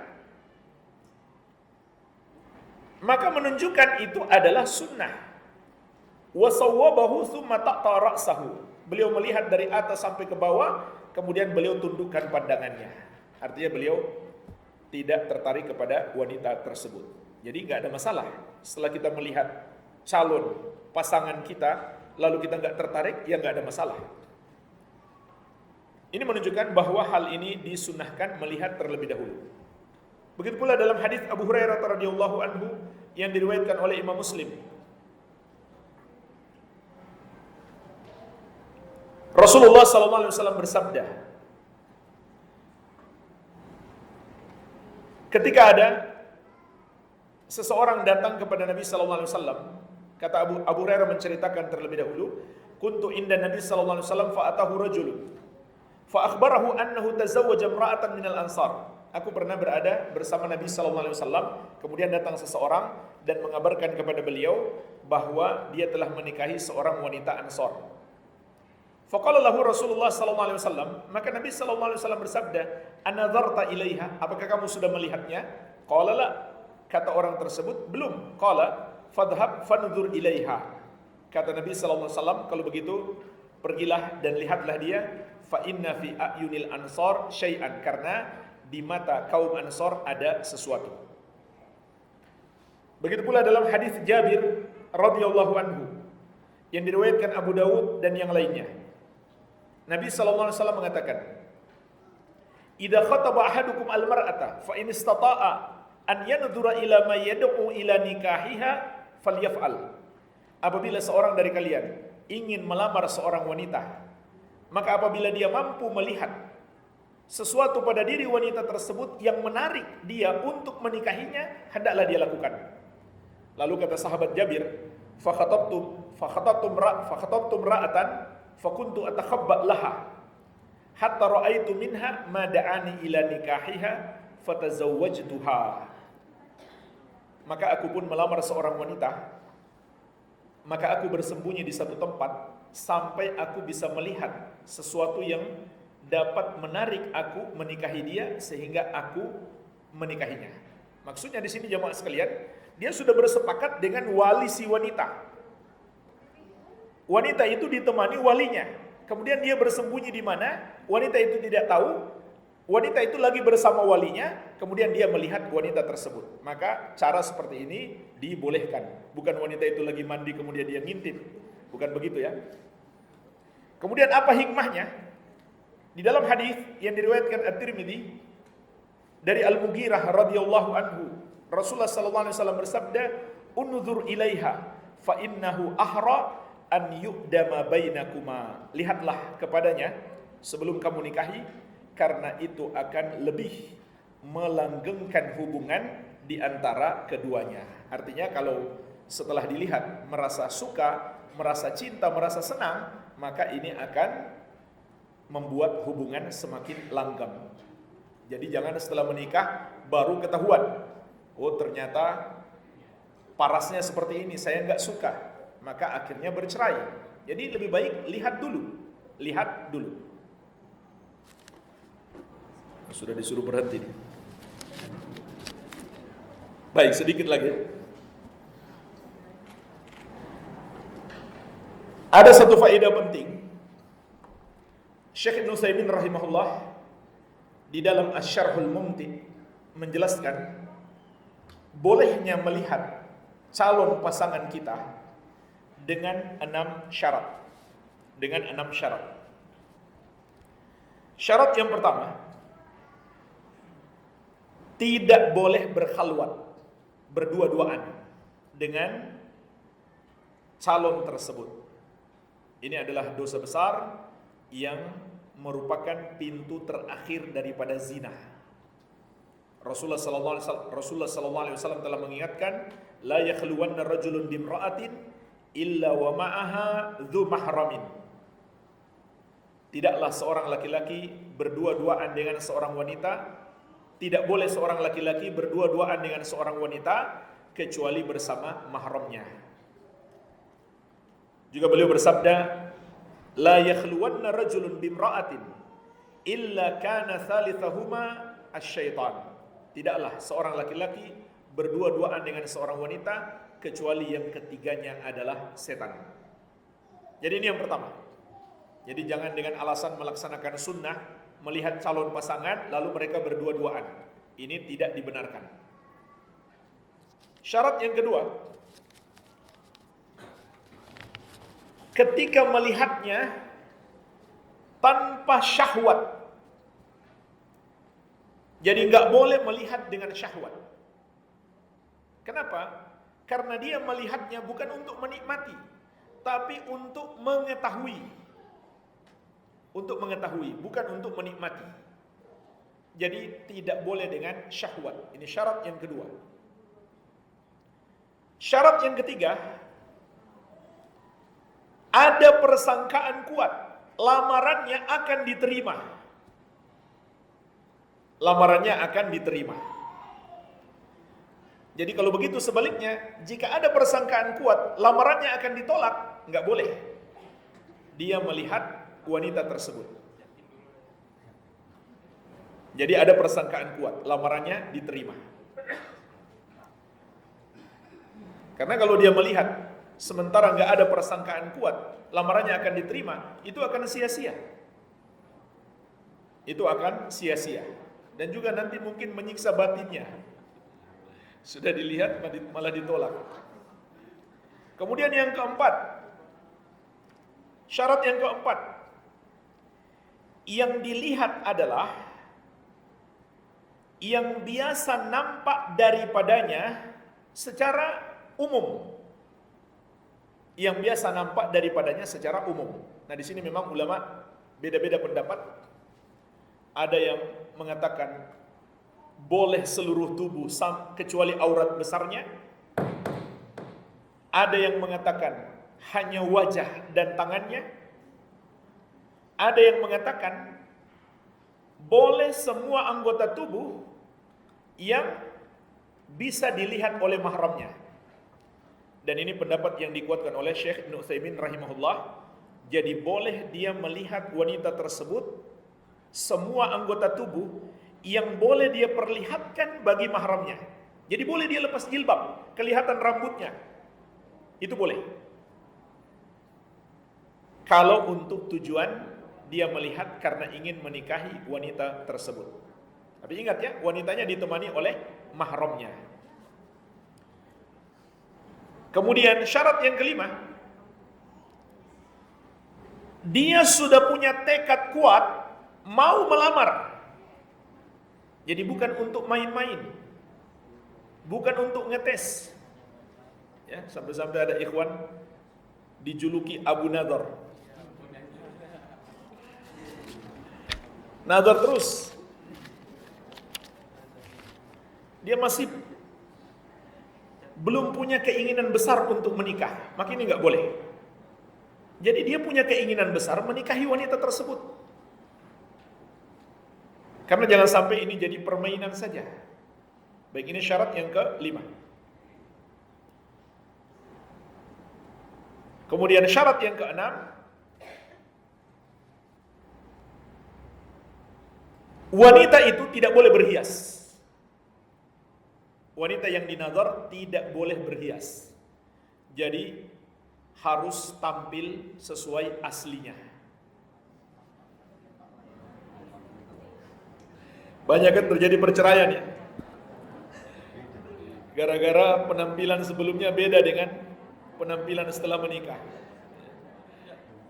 Maka menunjukkan itu adalah sunnah. Wa sawwabahu tsumma taqta ra'sahu. Beliau melihat dari atas sampai ke bawah, kemudian beliau tundukkan pandangannya. Artinya beliau tidak tertarik kepada wanita tersebut. Jadi nggak ada masalah. Setelah kita melihat calon pasangan kita, lalu kita nggak tertarik, ya nggak ada masalah. Ini menunjukkan bahwa hal ini disunnahkan melihat terlebih dahulu. Begitu pula dalam hadis Abu Hurairah radhiyallahu anhu yang diriwayatkan oleh Imam Muslim. Rasulullah sallallahu alaihi wasallam bersabda, ketika ada seseorang datang kepada Nabi sallallahu alaihi wasallam, kata Abu Hurairah menceritakan terlebih dahulu, kuntu inda Nabi sallallahu alaihi wasallam fa atahu rajulun fa akhbarahu annahu tazawwaja imra'atan minal ansar. Aku pernah berada bersama Nabi sallallahu alaihi wasallam, kemudian datang seseorang dan mengabarkan kepada beliau bahwa dia telah menikahi seorang wanita Ansar. Faqala lahu Rasulullah sallallahu alaihi wasallam, maka Nabi sallallahu alaihi wasallam bersabda, "Anadharta ilaiha? Apakah kamu sudah melihatnya?" Qala la. Kata orang tersebut, "Belum." Qala fadhhab fanzur ilaiha. Kata Nabi sallallahu alaihi wasallam, "Kalau begitu, pergilah dan lihatlah dia, fa inna fi ayunil ansar syai'an." Karena di mata kaum Ansar ada sesuatu. Begitu pula dalam hadis Jabir radhiyallahu anhu yang diriwayatkan Abu Dawud dan yang lainnya. Nabi SAW mengatakan, "Idza khataba ahadukum al-mar'ata fa in istata'a an yanzura ila ma yad'u ila nikahiha falyaf'al." Apabila seorang dari kalian ingin melamar seorang wanita, maka apabila dia mampu melihat sesuatu pada diri wanita tersebut yang menarik dia untuk menikahinya, hendaklah dia lakukan. Lalu kata sahabat Jabir, fakhatabtum ra'atan fakuntu atakhabba laha hatta ra'aitu minha ma da'ani ila nikahiha fatazawwajtuha. Maka aku pun melamar seorang wanita, maka aku bersembunyi di satu tempat sampai aku bisa melihat sesuatu yang dapat menarik aku menikahi dia sehingga aku menikahinya. Maksudnya di sini jemaah sekalian, dia sudah bersepakat dengan wali si wanita. Wanita itu ditemani walinya. Kemudian dia bersembunyi di mana? Wanita itu tidak tahu. Wanita itu lagi bersama walinya. Kemudian dia melihat wanita tersebut. Maka cara seperti ini dibolehkan. Bukan wanita itu lagi mandi kemudian dia ngintip. Bukan begitu ya. Kemudian apa hikmahnya? Di dalam hadis yang diriwayatkan At-Tirmidzi dari Al-Mughirah radhiyallahu anhu, Rasulullah sallallahu alaihi wasallam bersabda, "Unzur ilaiha fa innahu ahra an yu'dama bainakuma." Lihatlah kepadanya sebelum kamu nikahi, karena itu akan lebih melanggengkan hubungan di antara keduanya. Artinya kalau setelah dilihat merasa suka, merasa cinta, merasa senang, maka ini akan membuat hubungan semakin langgeng. Jadi jangan setelah menikah baru ketahuan, oh ternyata parasnya seperti ini, saya nggak suka, maka akhirnya bercerai. Jadi lebih baik lihat dulu. Sudah disuruh berhenti. Baik, sedikit lagi. Ada satu faedah penting. Syekh Ibnu Utsaimin rahimahullah di dalam Asy-Syarhul Mumti menjelaskan bolehnya melihat calon pasangan kita dengan 6 syarat. Syarat yang pertama, tidak boleh berkhalwat, berdua-duaan dengan calon tersebut. Ini adalah dosa besar yang merupakan pintu terakhir daripada zina. Rasulullah sallallahu alaihi wasallam telah mengingatkan, la yakhluwanna rajulun bimra'atin illa wa ma'aha dzu mahramin. Tidaklah seorang laki-laki berdua-duaan dengan seorang wanita, tidak boleh seorang laki-laki berdua-duaan dengan seorang wanita kecuali bersama mahramnya. Juga beliau bersabda, la yakhluwanna rajulun bimra'atin illa kana thalithahuma asy-syaitan. Tidaklah seorang laki-laki berdua-duaan dengan seorang wanita kecuali yang ketiganya adalah setan. Jadi ini yang pertama. Jadi jangan dengan alasan melaksanakan sunnah, melihat calon pasangan lalu mereka berdua-duaan. Ini tidak dibenarkan. Syarat yang kedua, ketika melihatnya tanpa syahwat. Jadi nggak boleh melihat dengan syahwat. Kenapa? Karena dia melihatnya bukan untuk menikmati, tapi untuk mengetahui. Untuk mengetahui, bukan untuk menikmati. Jadi tidak boleh dengan syahwat. Ini syarat yang kedua. Syarat yang ketiga, ada persangkaan kuat, lamarannya akan diterima. Lamarannya akan diterima. Jadi kalau begitu sebaliknya, jika ada persangkaan kuat, lamarannya akan ditolak, nggak boleh. Dia melihat wanita tersebut. Jadi ada persangkaan kuat, lamarannya diterima. Karena kalau dia melihat sementara nggak ada persangkaan kuat, lamarannya akan diterima, itu akan sia-sia. Itu akan sia-sia. Dan juga nanti mungkin menyiksa batinnya. Sudah dilihat malah ditolak. Kemudian yang keempat, syarat yang keempat, Yang dilihat adalah yang biasa nampak daripadanya secara umum. Yang biasa nampak daripadanya secara umum. Nah, di sini memang ulama beda-beda pendapat. Ada yang mengatakan boleh seluruh tubuh kecuali aurat besarnya. Ada yang mengatakan hanya wajah dan tangannya. Ada yang mengatakan boleh semua anggota tubuh yang bisa dilihat oleh mahramnya. Dan ini pendapat yang dikuatkan oleh Syekh Ibnu Utsaimin rahimahullah. Jadi boleh dia melihat wanita tersebut semua anggota tubuh yang boleh dia perlihatkan bagi mahramnya. Jadi boleh dia lepas jilbab, kelihatan rambutnya. Itu boleh. Kalau untuk tujuan dia melihat karena ingin menikahi wanita tersebut. Tapi ingat ya, wanitanya ditemani oleh mahramnya. Kemudian syarat yang kelima, dia sudah punya tekad kuat mau melamar. Jadi bukan untuk main-main, bukan untuk ngetes. Ya, sampai-sampai ada ikhwan dijuluki Abu Nadhar. Nadhar terus. Dia masih belum punya keinginan besar untuk menikah, maka ini nggak boleh. Jadi dia punya keinginan besar menikahi wanita tersebut. Karena jangan sampai ini jadi permainan saja. Baik, ini syarat yang kelima. Kemudian syarat yang keenam, wanita itu tidak boleh berhias. Wanita yang dinazar tidak boleh berhias. Jadi harus tampil sesuai aslinya. Banyak kan terjadi perceraian ya. Gara-gara penampilan sebelumnya beda dengan penampilan setelah menikah.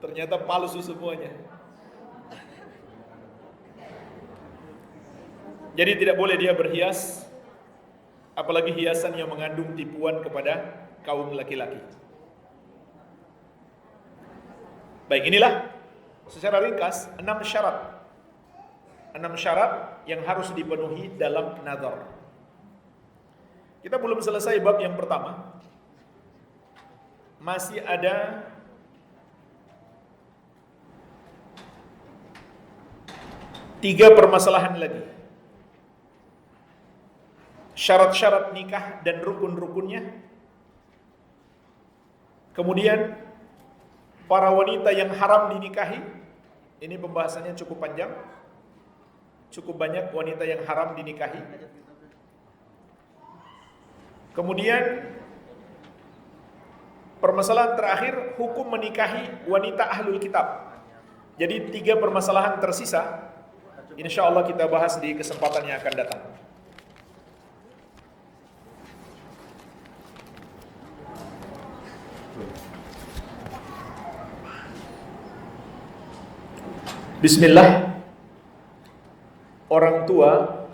Ternyata palsu semuanya. Jadi tidak boleh dia berhias, apalagi hiasan yang mengandung tipuan kepada kaum laki-laki. Baik, inilah secara ringkas 6 syarat. 6 syarat yang harus dipenuhi dalam nazar. Kita belum selesai bab yang pertama. Masih ada tiga permasalahan lagi. Syarat-syarat nikah dan rukun-rukunnya. Kemudian para wanita yang haram dinikahi. Ini pembahasannya cukup panjang. Cukup banyak wanita yang haram dinikahi. Kemudian permasalahan terakhir, hukum menikahi wanita ahlul kitab. Jadi 3 permasalahan tersisa. InsyaAllah kita bahas di kesempatan yang akan datang. Bismillah. Orang tua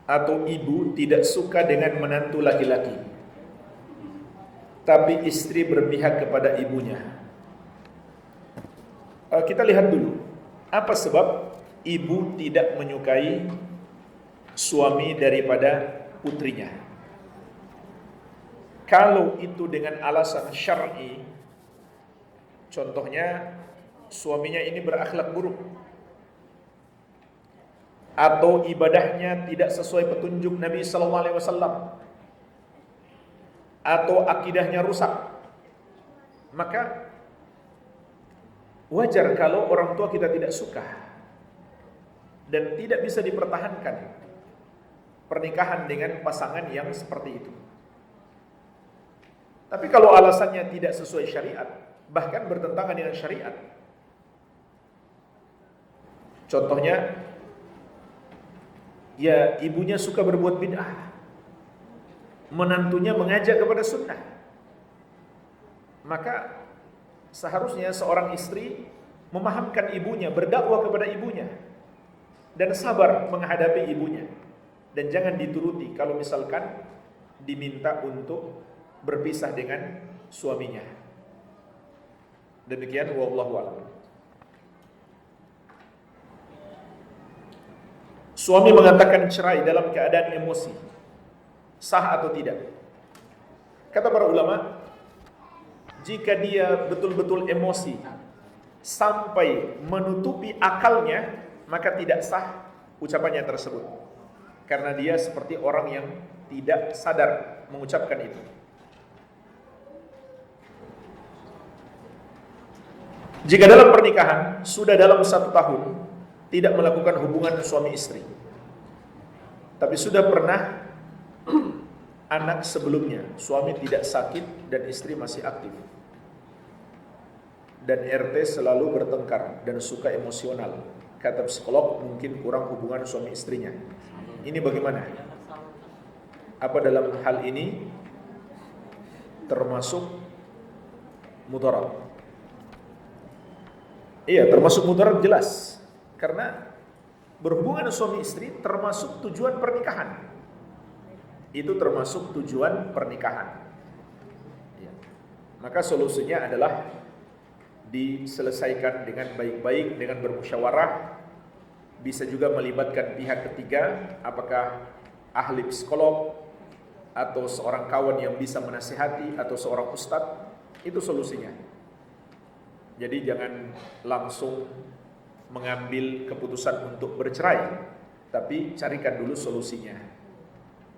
atau ibu tidak suka dengan menantu laki-laki, tapi istri berpihak kepada ibunya. Kita lihat dulu, apa sebab ibu tidak menyukai suami daripada putrinya. Kalau itu dengan alasan syar'i, contohnya suaminya ini berakhlak buruk, atau ibadahnya tidak sesuai petunjuk Nabi SAW, atau akidahnya rusak, maka wajar kalau orang tua kita tidak suka dan tidak bisa dipertahankan pernikahan dengan pasangan yang seperti itu. Tapi kalau alasannya tidak sesuai syariat, bahkan bertentangan dengan syariat, contohnya ya ibunya suka berbuat bid'ah, menantunya mengajak kepada sunnah, maka seharusnya seorang istri memahamkan ibunya, berdakwah kepada ibunya, dan sabar menghadapi ibunya. Dan jangan dituruti kalau misalkan diminta untuk berpisah dengan suaminya. Demikian, wallahu a'lam. Suami mengatakan cerai dalam keadaan emosi, sah atau tidak? Kata para ulama, jika dia betul-betul emosi sampai menutupi akalnya, maka tidak sah ucapannya tersebut, karena dia seperti orang yang tidak sadar mengucapkan itu. Jika dalam pernikahan sudah dalam 1 tahun tidak melakukan hubungan suami istri, tapi sudah pernah anak sebelumnya, suami tidak sakit dan istri masih aktif, dan RT selalu bertengkar dan suka emosional, kata psikolog mungkin kurang hubungan suami istrinya. Ini bagaimana? Apa dalam hal ini termasuk mudarat? Iya, termasuk mudarat jelas. Karena berhubungan suami istri termasuk tujuan pernikahan. Itu termasuk tujuan pernikahan. Ya. Maka solusinya adalah diselesaikan dengan baik-baik, dengan bermusyawarah. Bisa juga melibatkan pihak ketiga, apakah ahli psikolog atau seorang kawan yang bisa menasihati atau seorang ustadz. Itu solusinya. Jadi jangan langsung mengambil keputusan untuk bercerai, tapi carikan dulu solusinya.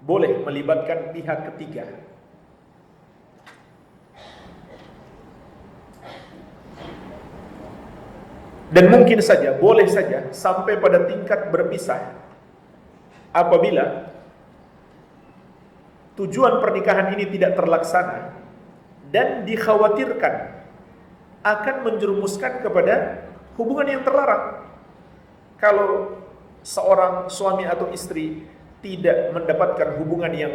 Boleh melibatkan pihak ketiga. Dan mungkin saja, boleh saja sampai pada tingkat berpisah apabila tujuan pernikahan ini tidak terlaksana dan dikhawatirkan akan menjerumuskan kepada hubungan yang terlarang. Kalau seorang suami atau istri tidak mendapatkan hubungan yang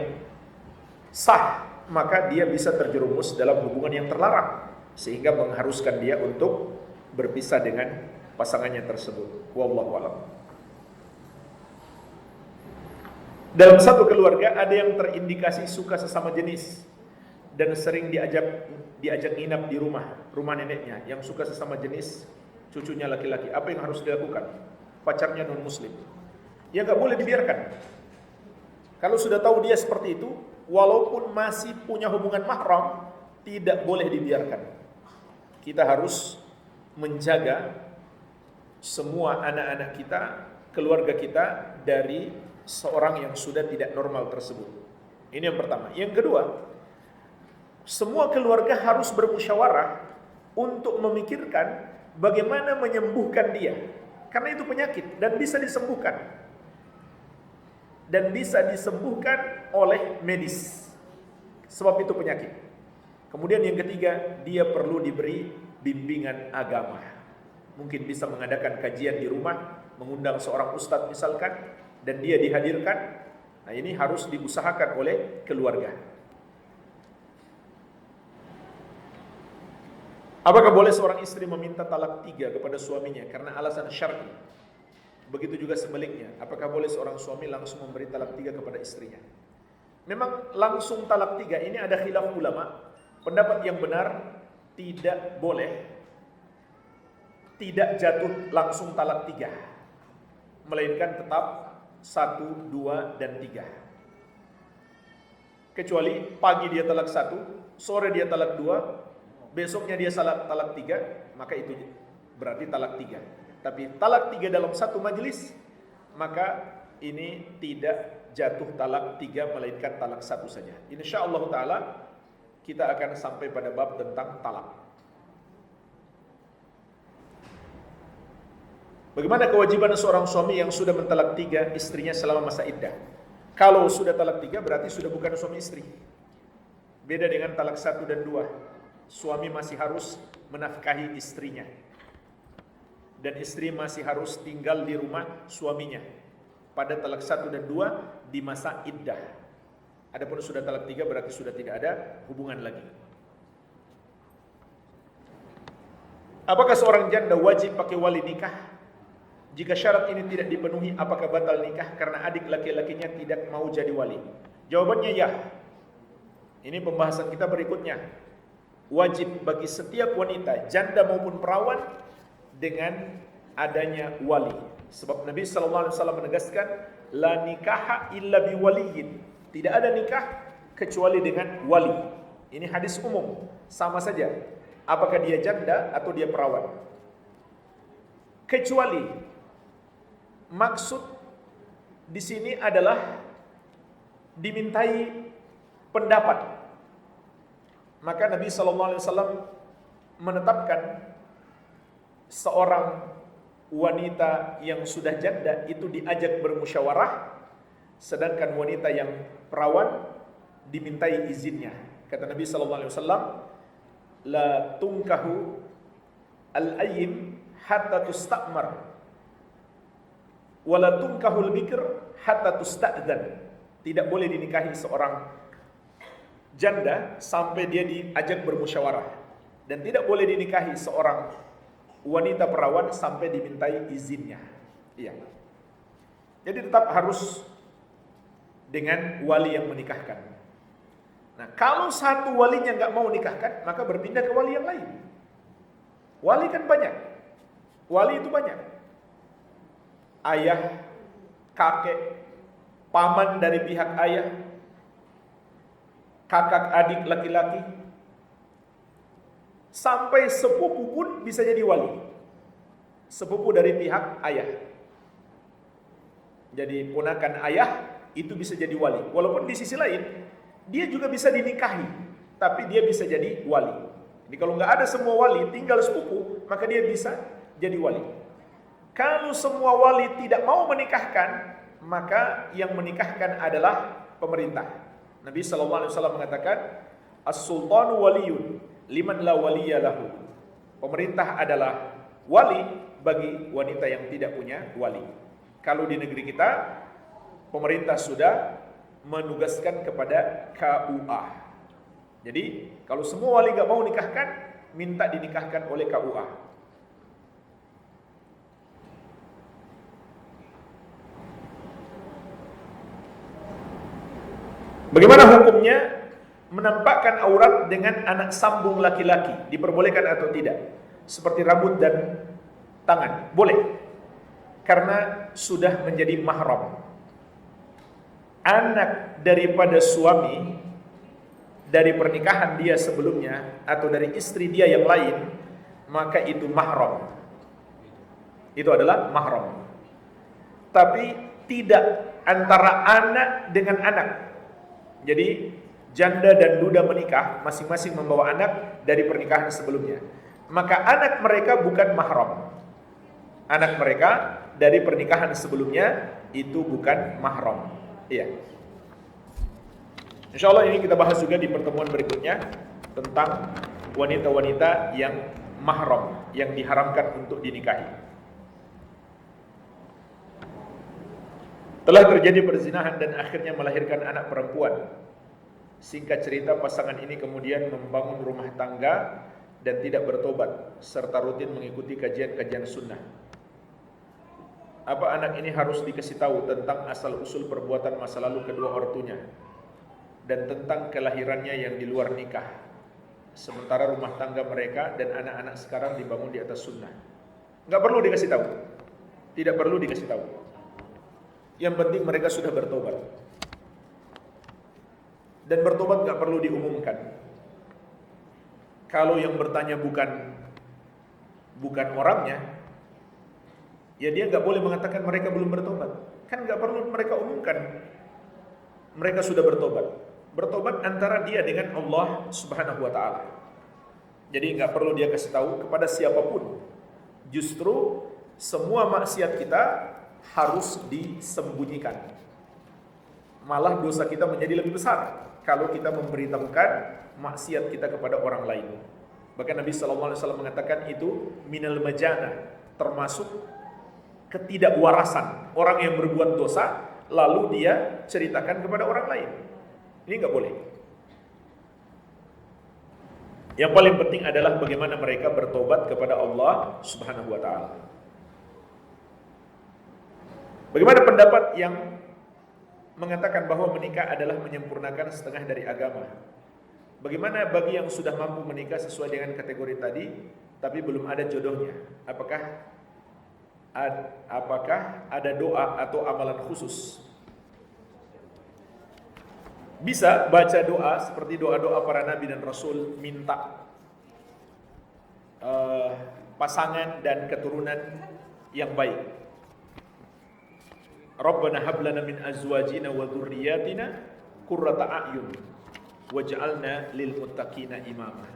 sah, maka dia bisa terjerumus dalam hubungan yang terlarang, sehingga mengharuskan dia untuk berpisah dengan pasangannya tersebut. Wallahu a'lam. Dalam satu keluarga ada yang terindikasi suka sesama jenis dan sering diajak nginap di rumah neneknya yang suka sesama jenis, cucunya laki-laki. Apa yang harus dilakukan? Pacarnya non muslim, ya gak boleh dibiarkan. Kalau sudah tahu dia seperti itu, walaupun masih punya hubungan mahram, tidak boleh dibiarkan. Kita harus menjaga semua anak-anak kita, keluarga kita dari seorang yang sudah tidak normal tersebut. Ini yang pertama. Yang kedua, semua keluarga harus bermusyawarah untuk memikirkan bagaimana menyembuhkan dia, karena itu penyakit dan bisa disembuhkan, dan bisa disembuhkan oleh medis, sebab itu penyakit. Kemudian yang ketiga, dia perlu diberi bimbingan agama. Mungkin bisa mengadakan kajian di rumah, mengundang seorang ustadz misalkan, dan dia dihadirkan. Nah, ini harus diusahakan oleh keluarga. Apakah boleh seorang istri meminta talak 3 kepada suaminya karena alasan syar'i? Begitu juga sebaliknya, apakah boleh seorang suami langsung memberi talak 3 kepada istrinya? Memang langsung talak 3 ini ada khilaf ulama. Pendapat yang benar tidak boleh, tidak jatuh langsung talak 3, melainkan tetap 1, 2, dan 3. Kecuali pagi dia talak 1, sore dia talak 2, besoknya dia talak 3, maka itu berarti talak 3. Tapi talak 3 dalam satu majelis, maka ini tidak jatuh talak 3, melainkan talak 1 saja. Insyaallah ta'ala kita akan sampai pada bab tentang talak. Bagaimana kewajiban seorang suami yang sudah mentalak 3 istrinya selama masa iddah? Kalau sudah talak 3 berarti sudah bukan suami istri. Beda dengan talak 1 dan 2. Suami masih harus menafkahi istrinya, dan istri masih harus tinggal di rumah suaminya pada talak 1 dan 2 di masa iddah. Adapun sudah talak 3 berarti sudah tidak ada hubungan lagi. Apakah seorang janda wajib pakai wali nikah? Jika syarat ini tidak dipenuhi, apakah batal nikah karena adik laki-lakinya tidak mau jadi wali? Jawabannya ya. Ini pembahasan kita berikutnya. Wajib bagi setiap wanita, janda maupun perawan, dengan adanya wali. Sebab Nabi SAW menegaskan, la nikaha illa biwaliyin. Tidak ada nikah kecuali dengan wali. Ini hadis umum, sama saja. Apakah dia janda atau dia perawan? Kecuali maksud di sini adalah dimintai pendapat. Maka Nabi SAW menetapkan seorang wanita yang sudah janda itu diajak bermusyawarah, sedangkan wanita yang perawan dimintai izinnya. Kata Nabi SAW, la tunkahu al-ayyim hatta tusta'mar wa la tunkahu al-bikr hatta tusta'dzan. Tidak boleh dinikahi seorang janda sampai dia diajak bermusyawarah, dan tidak boleh dinikahi seorang wanita perawan sampai dimintai izinnya. Iya. Jadi tetap harus dengan wali yang menikahkan. Nah, kalau satu walinya nggak mau nikahkan, maka berpindah ke wali yang lain. Wali kan banyak. Wali itu banyak. Ayah, kakek, paman dari pihak ayah, kakak adik laki-laki, sampai sepupu pun bisa jadi wali. Sepupu dari pihak ayah. Jadi ponakan ayah itu bisa jadi wali. Walaupun di sisi lain dia juga bisa dinikahi, tapi dia bisa jadi wali. Jadi kalau nggak ada semua wali, tinggal sepupu, maka dia bisa jadi wali. Kalau semua wali tidak mau menikahkan, maka yang menikahkan adalah pemerintah. Nabi SAW mengatakan, as-sultanu waliyun liman la waliya lahu. Pemerintah adalah wali bagi wanita yang tidak punya wali. Kalau di negeri kita, pemerintah sudah menugaskan kepada KUA. Jadi kalau semua wali gak mau nikahkan, minta dinikahkan oleh KUA. Bagaimana hukumnya menampakkan aurat dengan anak sambung laki-laki? Diperbolehkan atau tidak? Seperti rambut dan tangan. Boleh. Karena sudah menjadi mahram. Anak daripada suami dari pernikahan dia sebelumnya atau dari istri dia yang lain, maka itu mahram. Itu adalah mahram. Tapi tidak antara anak dengan anak. Jadi janda dan duda menikah, masing-masing membawa anak dari pernikahan sebelumnya. Maka anak mereka bukan mahram. Anak mereka dari pernikahan sebelumnya itu bukan mahram. Iya. Insya Allah ini kita bahas juga di pertemuan berikutnya tentang wanita-wanita yang mahram, yang diharamkan untuk dinikahi. Telah terjadi perzinahan dan akhirnya melahirkan anak perempuan. Singkat cerita, pasangan ini kemudian membangun rumah tangga dan tidak bertobat, serta rutin mengikuti kajian-kajian sunnah. Apa anak ini harus dikasih tahu tentang asal-usul perbuatan masa lalu kedua ortunya dan tentang kelahirannya yang di luar nikah, sementara rumah tangga mereka dan anak-anak sekarang dibangun di atas sunnah? Nggak perlu dikasih tahu. Tidak perlu dikasih tahu. Yang penting mereka sudah bertobat. Dan bertobat nggak perlu diumumkan. Kalau yang bertanya bukan orangnya, ya dia nggak boleh mengatakan mereka belum bertobat. Kan nggak perlu mereka umumkan mereka sudah bertobat. Bertobat antara dia dengan Allah Subhanahu wa taala. Jadi nggak perlu dia kasih tahu kepada siapapun. Justru semua maksiat kita harus disembunyikan. Malah dosa kita menjadi lebih besar kalau kita memberitahukan maksiat kita kepada orang lain. Bahkan Nabi SAW mengatakan itu minal majana, termasuk ketidakwarasan. Orang yang berbuat dosa lalu dia ceritakan kepada orang lain. Ini nggak boleh. Yang paling penting adalah bagaimana mereka bertobat kepada Allah Subhanahu wa taala. Bagaimana pendapat yang mengatakan bahwa menikah adalah menyempurnakan setengah dari agama? Bagaimana bagi yang sudah mampu menikah sesuai dengan kategori tadi tapi belum ada jodohnya? Apakah ada doa atau amalan khusus? Bisa baca doa seperti doa-doa para nabi dan rasul, minta pasangan dan keturunan yang baik. Rabbana hab lana min azwajina wa dzurriyyatina qurrata a'yun waj'alna lil muttaqina imama.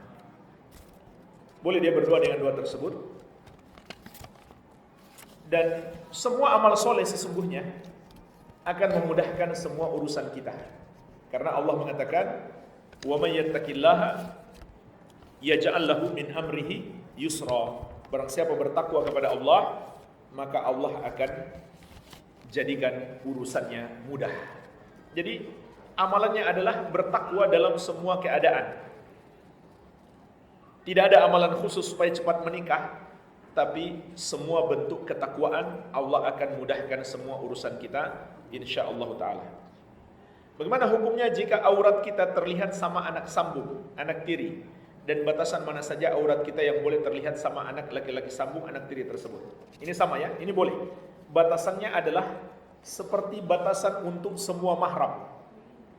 Boleh dia berdoa dengan doa tersebut. Dan semua amal soleh sesungguhnya akan memudahkan semua urusan kita. Karena Allah mengatakan, "Wa may yattaqillaha yaj'al lahu min amrihi yusra." Barang siapa bertakwa kepada Allah, maka Allah akan jadikan urusannya mudah. Jadi, amalannya adalah bertakwa dalam semua keadaan. Tidak ada amalan khusus supaya cepat menikah, tapi semua bentuk ketakwaan Allah akan mudahkan semua urusan kita insyaallah taala. Bagaimana hukumnya jika aurat kita terlihat sama anak sambung, anak tiri, dan batasan mana saja aurat kita yang boleh terlihat sama anak laki-laki sambung, anak tiri tersebut? Ini sama ya, ini boleh. Batasannya adalah seperti batasan untuk semua mahram.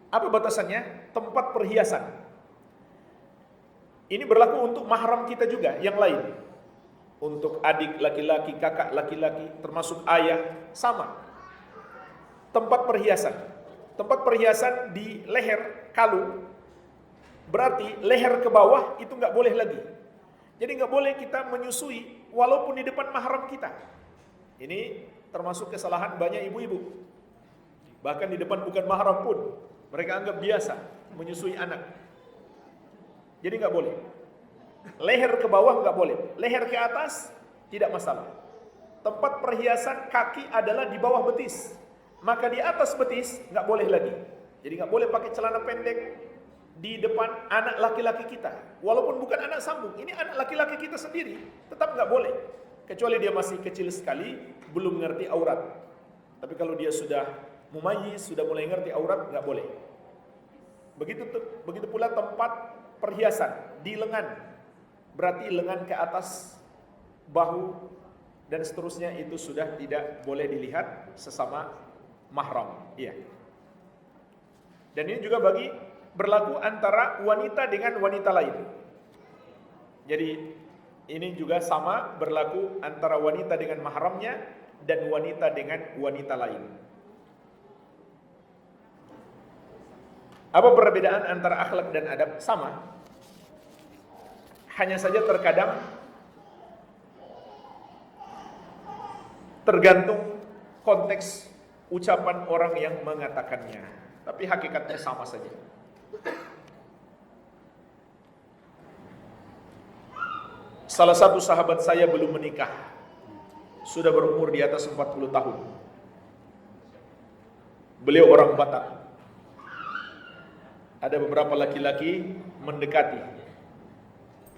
Apa batasannya? Tempat perhiasan. Ini berlaku untuk mahram kita juga, yang lain. Untuk adik laki-laki, kakak laki-laki, termasuk ayah, sama. Tempat perhiasan. Tempat perhiasan di leher kalung, berarti leher ke bawah itu nggak boleh lagi. Jadi nggak boleh kita menyusui walaupun di depan mahram kita. Ini termasuk kesalahan banyak ibu-ibu. Bahkan di depan bukan mahram pun mereka anggap biasa menyusui anak. Jadi nggak boleh. Leher ke bawah nggak boleh. Leher ke atas tidak masalah. Tempat perhiasan kaki adalah di bawah betis. Maka di atas betis nggak boleh lagi. Jadi nggak boleh pakai celana pendek di depan anak laki-laki kita. Walaupun bukan anak sambung, ini anak laki-laki kita sendiri, tetap nggak boleh. Kecuali dia masih kecil sekali, belum ngerti aurat. Tapi kalau dia sudah mumayyiz, sudah mulai ngerti aurat, nggak boleh. Begitu pula tempat perhiasan di lengan. Berarti lengan ke atas, bahu, dan seterusnya itu sudah tidak boleh dilihat sesama mahram. Iya. Dan ini juga berlaku antara wanita dengan wanita lain. Jadi ini juga sama berlaku antara wanita dengan mahramnya dan wanita dengan wanita lain. Apa perbedaan antara akhlak dan adab? Sama. Hanya saja terkadang tergantung konteks ucapan orang yang mengatakannya, tapi hakikatnya sama saja. Salah satu sahabat saya belum menikah, sudah berumur di atas 40 tahun. Beliau orang Batak. Ada beberapa laki-laki mendekati,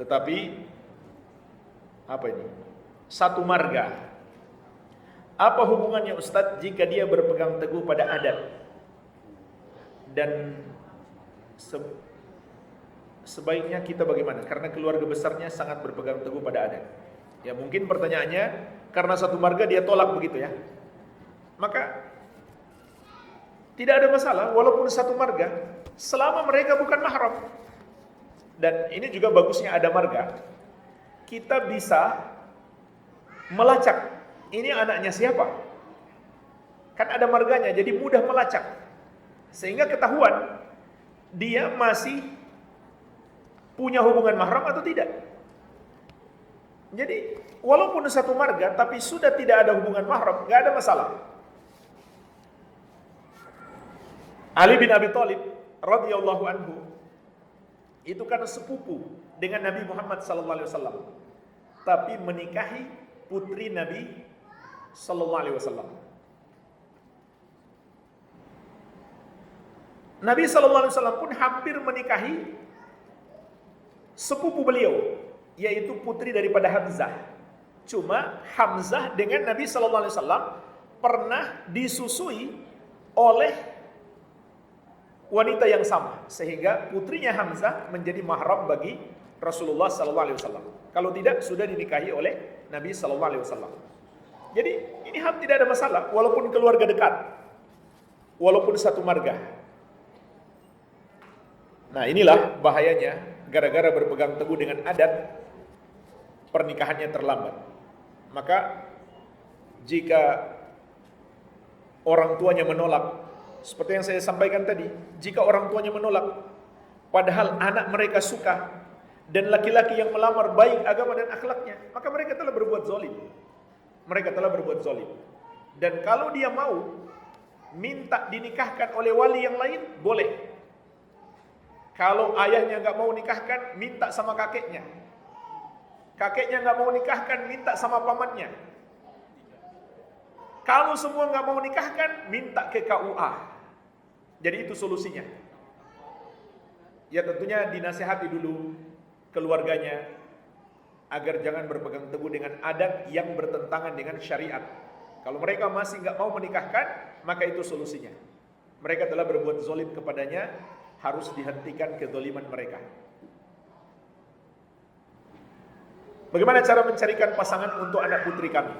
tetapi apa ini? Satu marga. Apa hubungannya Ustadz jika dia berpegang teguh pada adat dan sebaiknya kita bagaimana? Karena keluarga besarnya sangat berpegang teguh pada adat. Ya mungkin pertanyaannya karena satu marga dia tolak begitu ya. Maka tidak ada masalah walaupun satu marga selama mereka bukan mahram. Dan ini juga bagusnya ada marga. Kita bisa melacak ini anaknya siapa? Kan ada marganya, jadi mudah melacak. Sehingga ketahuan dia masih punya hubungan mahram atau tidak. Jadi walaupun satu marga tapi sudah tidak ada hubungan mahram, nggak ada masalah. Ali bin Abi Thalib radhiyallahu anhu itu kan sepupu dengan Nabi Muhammad SAW, tapi menikahi putri Nabi SAW. Nabi SAW pun hampir menikahi sepupu beliau, yaitu putri daripada Hamzah. Cuma Hamzah dengan Nabi sallallahu alaihi wasallam pernah disusui oleh wanita yang sama, sehingga putrinya Hamzah menjadi mahram bagi Rasulullah sallallahu alaihi wasallam. Kalau tidak, sudah dinikahi oleh Nabi sallallahu alaihi wasallam. Jadi ini tidak ada masalah, walaupun keluarga dekat, walaupun satu marga. Nah, inilah bahayanya gara-gara berpegang teguh dengan adat, pernikahannya terlambat. Maka jika orang tuanya menolak, seperti yang saya sampaikan tadi, jika orang tuanya menolak padahal anak mereka suka dan laki-laki yang melamar baik agama dan akhlaknya, maka mereka telah berbuat zalim. Mereka telah berbuat zalim. Dan kalau dia mau minta dinikahkan oleh wali yang lain, boleh. Kalau ayahnya nggak mau nikahkan, minta sama kakeknya. Kakeknya nggak mau nikahkan, minta sama pamannya. Kalau semua nggak mau nikahkan, minta ke KUA. Jadi itu solusinya. Ya tentunya dinasihati dulu keluarganya agar jangan berpegang teguh dengan adat yang bertentangan dengan syariat. Kalau mereka masih nggak mau menikahkan, maka itu solusinya. Mereka telah berbuat zalim kepadanya, harus dihentikan kezaliman mereka. Bagaimana cara mencarikan pasangan untuk anak putri kami?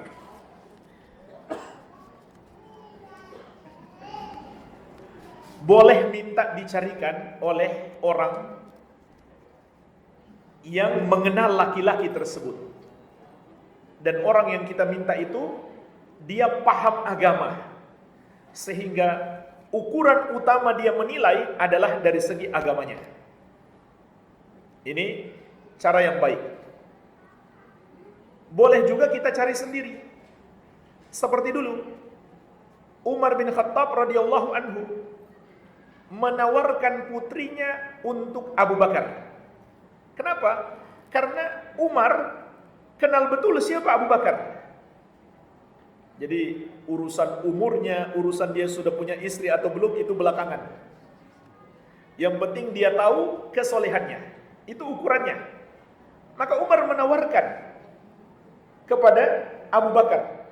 Boleh minta dicarikan oleh orang yang mengenal laki-laki tersebut. Dan orang yang kita minta itu, dia paham agama. Sehingga ukuran utama dia menilai adalah dari segi agamanya. Ini cara yang baik. Boleh juga kita cari sendiri. Seperti dulu Umar bin Khattab radhiyallahu anhu menawarkan putrinya untuk Abu Bakar. Kenapa? Karena Umar kenal betul siapa Abu Bakar. Jadi urusan umurnya, urusan dia sudah punya istri atau belum, itu belakangan. Yang penting dia tahu kesolehannya. Itu ukurannya. Maka Umar menawarkan kepada Abu Bakar.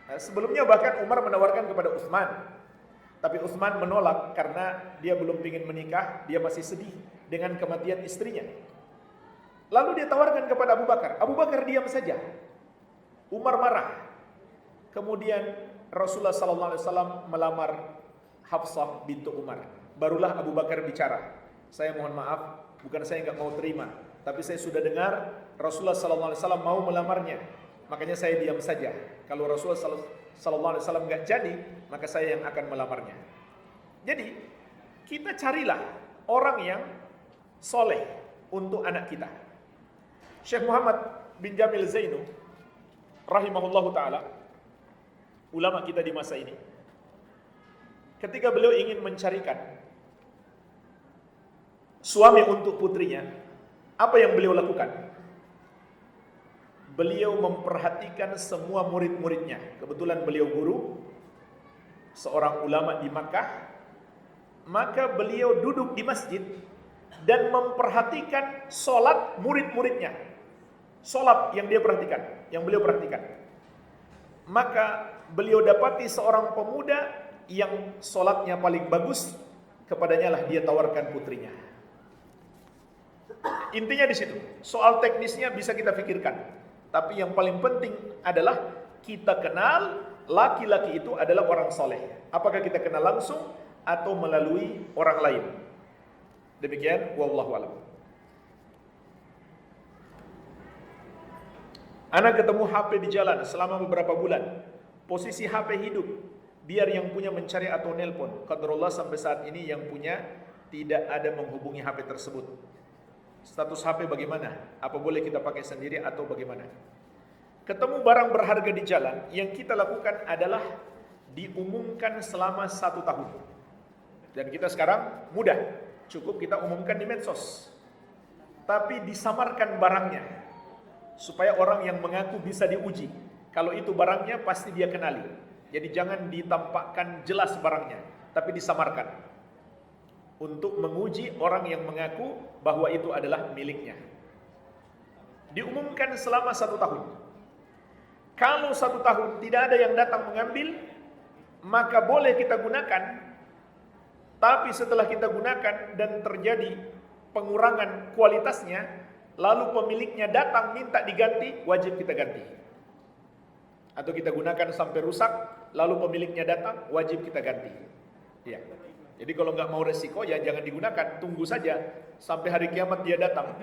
Nah, sebelumnya bahkan Umar menawarkan kepada Utsman. Tapi Utsman menolak karena dia belum ingin menikah, dia masih sedih dengan kematian istrinya. Lalu dia tawarkan kepada Abu Bakar. Abu Bakar diam saja. Umar marah. Kemudian Rasulullah SAW melamar Hafsah bintu Umar. Barulah Abu Bakar bicara. Saya mohon maaf, bukan saya nggak mau terima, tapi saya sudah dengar Rasulullah SAW mau melamarnya. Makanya saya diam saja. Kalau Rasulullah SAW nggak jadi, maka saya yang akan melamarnya. Jadi kita carilah orang yang soleh untuk anak kita. Syekh Muhammad bin Jamil Zainu rahimahullahu ta'ala, ulama kita di masa ini, ketika beliau ingin mencarikan suami untuk putrinya, apa yang beliau lakukan? Beliau memperhatikan semua murid-muridnya. Kebetulan beliau guru, seorang ulama di Makkah. Maka beliau duduk di masjid dan memperhatikan solat murid-muridnya. Solat yang dia perhatikan, yang beliau perhatikan. Maka beliau dapati seorang pemuda yang solatnya paling bagus, kepadanya lah dia tawarkan putrinya. Intinya di situ. Soal teknisnya bisa kita pikirkan. Tapi yang paling penting adalah kita kenal laki-laki itu adalah orang soleh. Apakah kita kenal langsung atau melalui orang lain? Demikian, wallahu a'lam. Anak ketemu HP di jalan selama beberapa bulan. Posisi HP hidup. Biar yang punya mencari atau nelpon. Qadarullah sampai saat ini yang punya tidak ada menghubungi HP tersebut. Status HP bagaimana? Apa boleh kita pakai sendiri atau bagaimana? Ketemu barang berharga di jalan, yang kita lakukan adalah diumumkan selama 1 tahun. Dan kita sekarang mudah, cukup kita umumkan di medsos. Tapi disamarkan barangnya, supaya orang yang mengaku bisa diuji. Kalau itu barangnya pasti dia kenali. Jadi jangan ditampakkan jelas barangnya, tapi disamarkan. Untuk menguji orang yang mengaku bahwa itu adalah miliknya. diumumkan selama 1 tahun. Kalau 1 tahun tidak ada yang datang mengambil, maka boleh kita gunakan. Tapi setelah kita gunakan dan terjadi pengurangan kualitasnya, lalu pemiliknya datang minta diganti, wajib kita ganti. Atau kita gunakan sampai rusak, lalu pemiliknya datang, wajib kita ganti. Ya. Jadi kalau nggak mau resiko, ya jangan digunakan, tunggu saja sampai hari kiamat dia datang.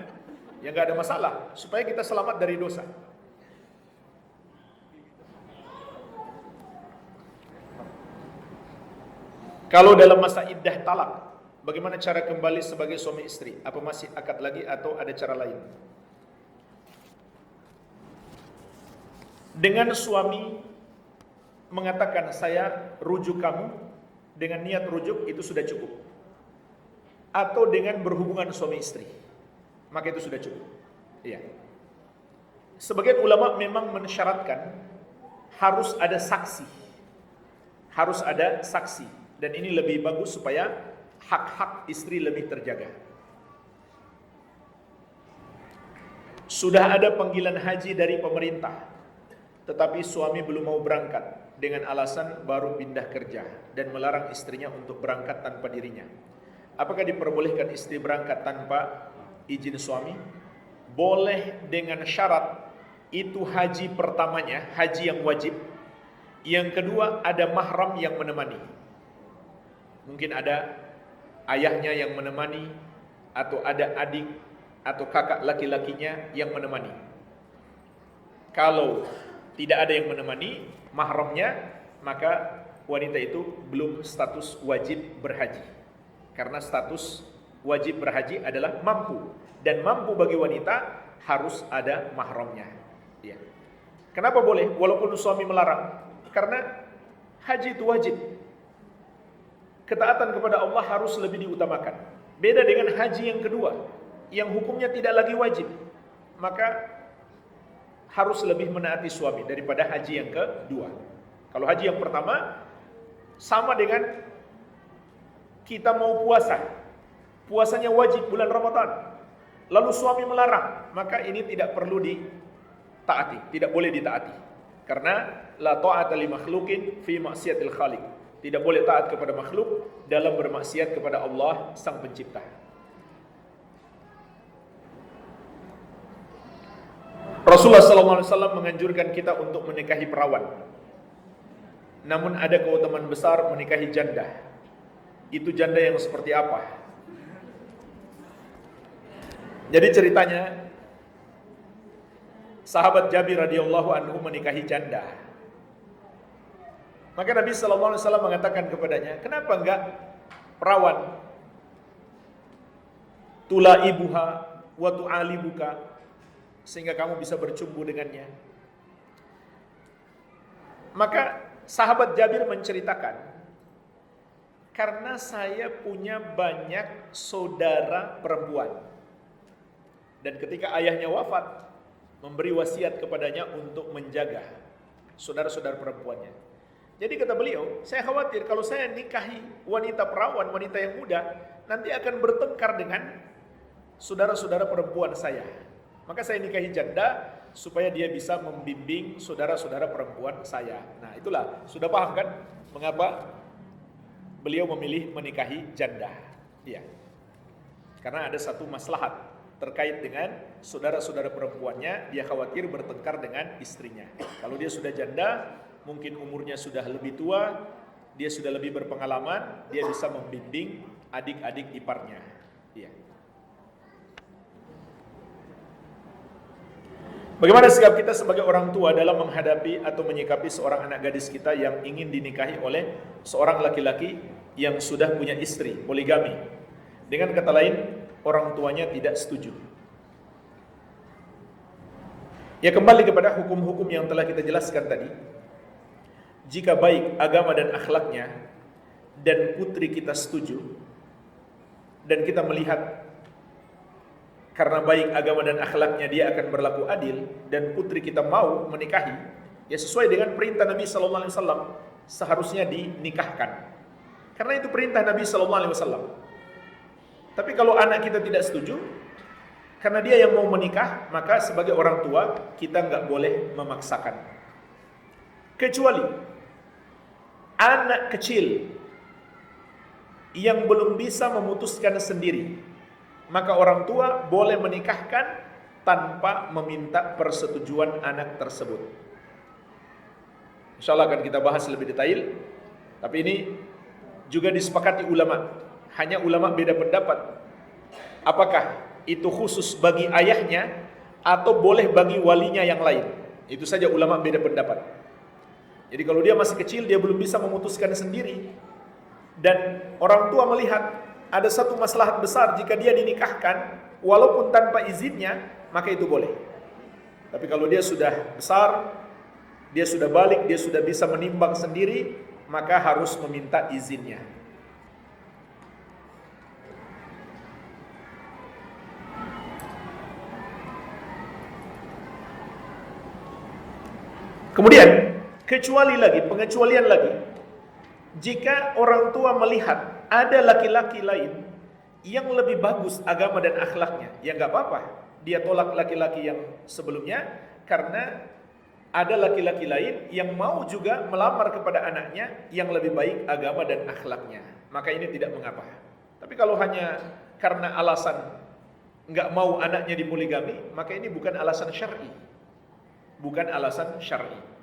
Ya nggak ada masalah, supaya kita selamat dari dosa. Kalau dalam masa iddah talak, bagaimana cara kembali sebagai suami istri? Apa masih akad lagi atau ada cara lain? Dengan suami mengatakan saya rujuk kamu, dengan niat rujuk itu sudah cukup. Atau dengan berhubungan suami istri, maka itu sudah cukup. Iya. Sebagian ulama memang mensyaratkan harus ada saksi. Harus ada saksi. Dan ini lebih bagus supaya hak-hak istri lebih terjaga. Sudah ada panggilan haji dari pemerintah, tetapi suami belum mau berangkat dengan alasan baru pindah kerja dan melarang istrinya untuk berangkat tanpa dirinya. Apakah diperbolehkan istri berangkat tanpa izin suami? Boleh dengan syarat itu haji pertamanya, haji yang wajib. Yang kedua ada mahram yang menemani. Mungkin ada ayahnya yang menemani, atau ada adik atau kakak laki-lakinya yang menemani. Kalau tidak ada yang menemani, mahramnya, maka wanita itu belum status wajib berhaji. Karena status wajib berhaji adalah mampu. Dan mampu bagi wanita harus ada mahramnya. Ya. Kenapa boleh? Walaupun suami melarang. Karena haji itu wajib. Ketaatan kepada Allah harus lebih diutamakan. Beda dengan haji yang kedua, yang hukumnya tidak lagi wajib. Maka harus lebih menaati suami daripada haji yang kedua. Kalau haji yang pertama, sama dengan kita mau puasa. Puasanya wajib bulan Ramadan. Lalu suami melarang, maka ini tidak perlu ditaati, tidak boleh ditaati. Karena la ta'ata li makhluqin fi ma'siyatil khaliq. Tidak boleh taat kepada makhluk dalam bermaksiat kepada Allah Sang Pencipta. Rasulullah SAW menganjurkan kita untuk menikahi perawan. Namun ada keutamaan besar menikahi janda. Itu janda yang seperti apa? Jadi ceritanya, sahabat Jabir radhiyallahu anhu menikahi janda. Maka Nabi SAW mengatakan kepadanya, kenapa enggak perawan? Tulaibuha wa tu'alibuka, sehingga kamu bisa bercumbu dengannya. Maka sahabat Jabir menceritakan, karena saya punya banyak saudara perempuan. Dan ketika ayahnya wafat, memberi wasiat kepadanya untuk menjaga saudara-saudara perempuannya. Jadi kata beliau, saya khawatir kalau saya nikahi wanita perawan, wanita yang muda, nanti akan bertengkar dengan saudara-saudara perempuan saya. Maka saya nikahi janda supaya dia bisa membimbing saudara-saudara perempuan saya. Nah itulah, sudah paham kan mengapa beliau memilih menikahi janda. Iya. Karena ada satu maslahat terkait dengan saudara-saudara perempuannya, dia khawatir bertengkar dengan istrinya. Kalau dia sudah janda, mungkin umurnya sudah lebih tua, dia sudah lebih berpengalaman, dia bisa membimbing adik-adik iparnya. Iya. Bagaimana sikap kita sebagai orang tua dalam menghadapi atau menyikapi seorang anak gadis kita yang ingin dinikahi oleh seorang laki-laki yang sudah punya istri, poligami. Dengan kata lain, orang tuanya tidak setuju. Ya kembali kepada hukum-hukum yang telah kita jelaskan tadi. Jika baik agama dan akhlaknya dan putri kita setuju dan kita melihat karena baik agama dan akhlaknya dia akan berlaku adil dan putri kita mau menikahi, ya sesuai dengan perintah Nabi sallallahu alaihi wasallam seharusnya dinikahkan. Karena itu perintah Nabi sallallahu alaihi wasallam. Tapi kalau anak kita tidak setuju, Karena dia yang mau menikah, maka sebagai orang tua kita nggak boleh memaksakan. Kecuali anak kecil yang belum bisa memutuskan sendiri, maka orang tua boleh menikahkan tanpa meminta persetujuan anak tersebut. Insya Allah akan kita bahas lebih detail. Tapi ini juga disepakati ulama. Hanya ulama beda pendapat. Apakah itu khusus bagi ayahnya atau boleh bagi walinya yang lain? Itu saja ulama beda pendapat. Jadi kalau dia masih kecil, dia belum bisa memutuskan sendiri, dan orang tua melihat ada satu maslahat besar jika dia dinikahkan walaupun tanpa izinnya, maka itu boleh. Tapi kalau dia sudah besar, dia sudah balik, dia sudah bisa menimbang sendiri, maka harus meminta izinnya. Kemudian pengecualian lagi, jika orang tua melihat ada laki-laki lain yang lebih bagus agama dan akhlaknya, ya nggak apa-apa, dia tolak laki-laki yang sebelumnya karena ada laki-laki lain yang mau juga melamar kepada anaknya yang lebih baik agama dan akhlaknya, maka ini tidak mengapa. Tapi kalau hanya karena alasan nggak mau anaknya dipoligami, maka ini bukan alasan syar'i, bukan alasan syar'i.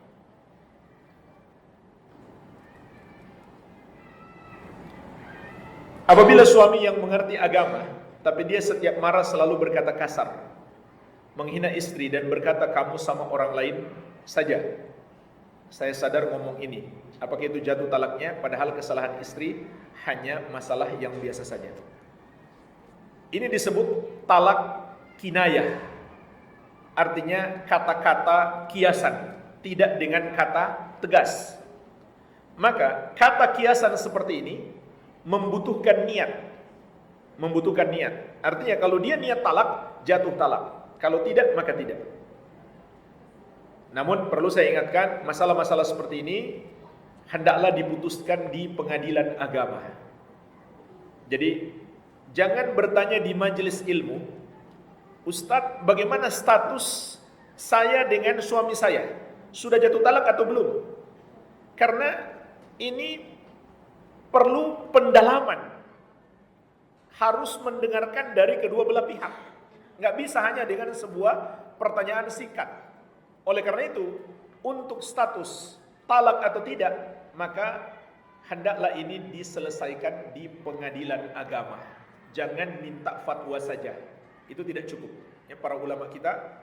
Apabila suami yang mengerti agama, tapi dia setiap marah selalu berkata kasar, menghina istri dan berkata kamu sama orang lain saja, saya sadar ngomong ini, apakah itu jatuh talaknya? Padahal kesalahan istri hanya masalah yang biasa saja. Ini disebut talak kinayah, artinya kata-kata kiasan, tidak dengan kata tegas. Maka kata kiasan seperti ini membutuhkan niat. Artinya kalau dia niat talak, jatuh talak. Kalau tidak, maka tidak. Namun perlu saya ingatkan, masalah-masalah seperti ini hendaklah diputuskan di pengadilan agama. Jadi jangan bertanya di majelis ilmu, Ustadz, bagaimana status saya dengan suami saya? Sudah jatuh talak atau belum? Karena ini perlu pendalaman, harus mendengarkan dari kedua belah pihak. Nggak bisa hanya dengan sebuah pertanyaan singkat. Oleh karena itu, untuk status talak atau tidak, maka hendaklah ini diselesaikan di pengadilan agama. Jangan minta fatwa saja, itu tidak cukup. Ya, para ulama kita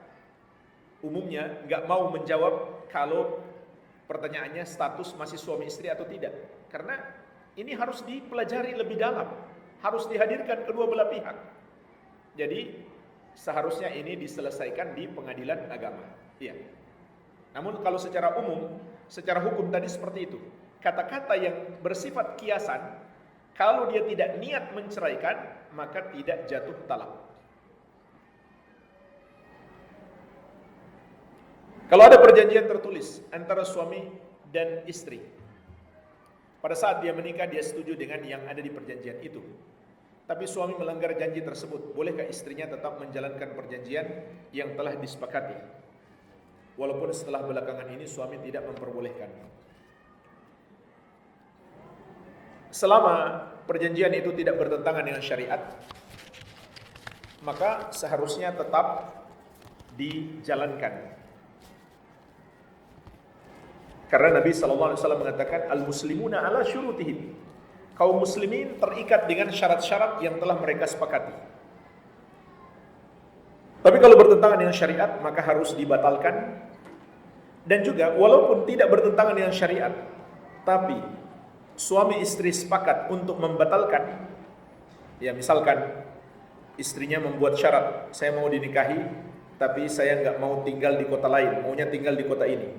umumnya nggak mau menjawab kalau pertanyaannya status masih suami istri atau tidak, karena ini harus dipelajari lebih dalam, harus dihadirkan kedua belah pihak. Jadi seharusnya ini diselesaikan di pengadilan agama. Iya. Namun kalau secara umum, secara hukum tadi seperti itu. Kata-kata yang bersifat kiasan, kalau dia tidak niat menceraikan, maka tidak jatuh talak. Kalau ada perjanjian tertulis antara suami dan istri, pada saat dia menikah, dia setuju dengan yang ada di perjanjian itu. Tapi suami melanggar janji tersebut, bolehkah istrinya tetap menjalankan perjanjian yang telah disepakati? Walaupun setelah belakangan ini suami tidak memperbolehkan. Selama perjanjian itu tidak bertentangan dengan syariat, maka seharusnya tetap dijalankan. Karena Nabi SAW mengatakan al-muslimuna ala syurutihim. Kaum muslimin terikat dengan syarat-syarat yang telah mereka sepakati. Tapi kalau bertentangan dengan syariat, maka harus dibatalkan. Dan juga walaupun tidak bertentangan dengan syariat, tapi suami istri sepakat untuk membatalkan. Ya, misalkan istrinya membuat syarat, saya mau dinikahi, tapi saya nggak mau tinggal di kota lain, maunya tinggal di kota ini.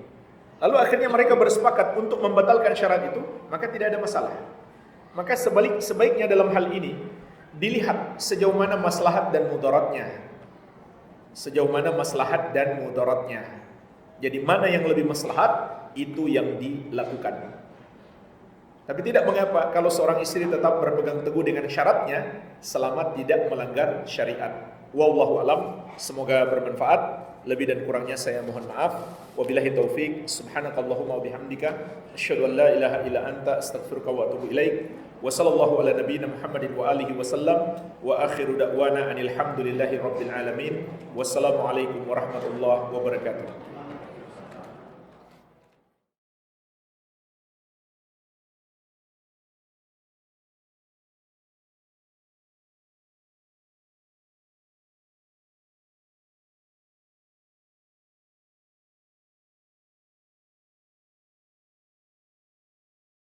Lalu akhirnya mereka bersepakat untuk membatalkan syarat itu, maka tidak ada masalah. Maka sebaiknya dalam hal ini dilihat sejauh mana maslahat dan mudaratnya. Sejauh mana maslahat dan mudaratnya. Jadi mana yang lebih maslahat, itu yang dilakukan. Tapi tidak mengapa kalau seorang istri tetap berpegang teguh dengan syaratnya selama tidak melanggar syariat. Wallahu alam, semoga bermanfaat. Lebih dan kurangnya saya mohon maaf. Wabillahi taufik. Subhanakallahumma wa bihamdika asyhadu an la ilaha illa anta astaghfiruka wa atubu ilaik. Wa sallallahu ala nabiyyina Muhammadin wa alihi wasallam. Wa akhiru da'wana anil hamdulillahi rabbil alamin. Wassalamualaikum warahmatullahi wabarakatuh.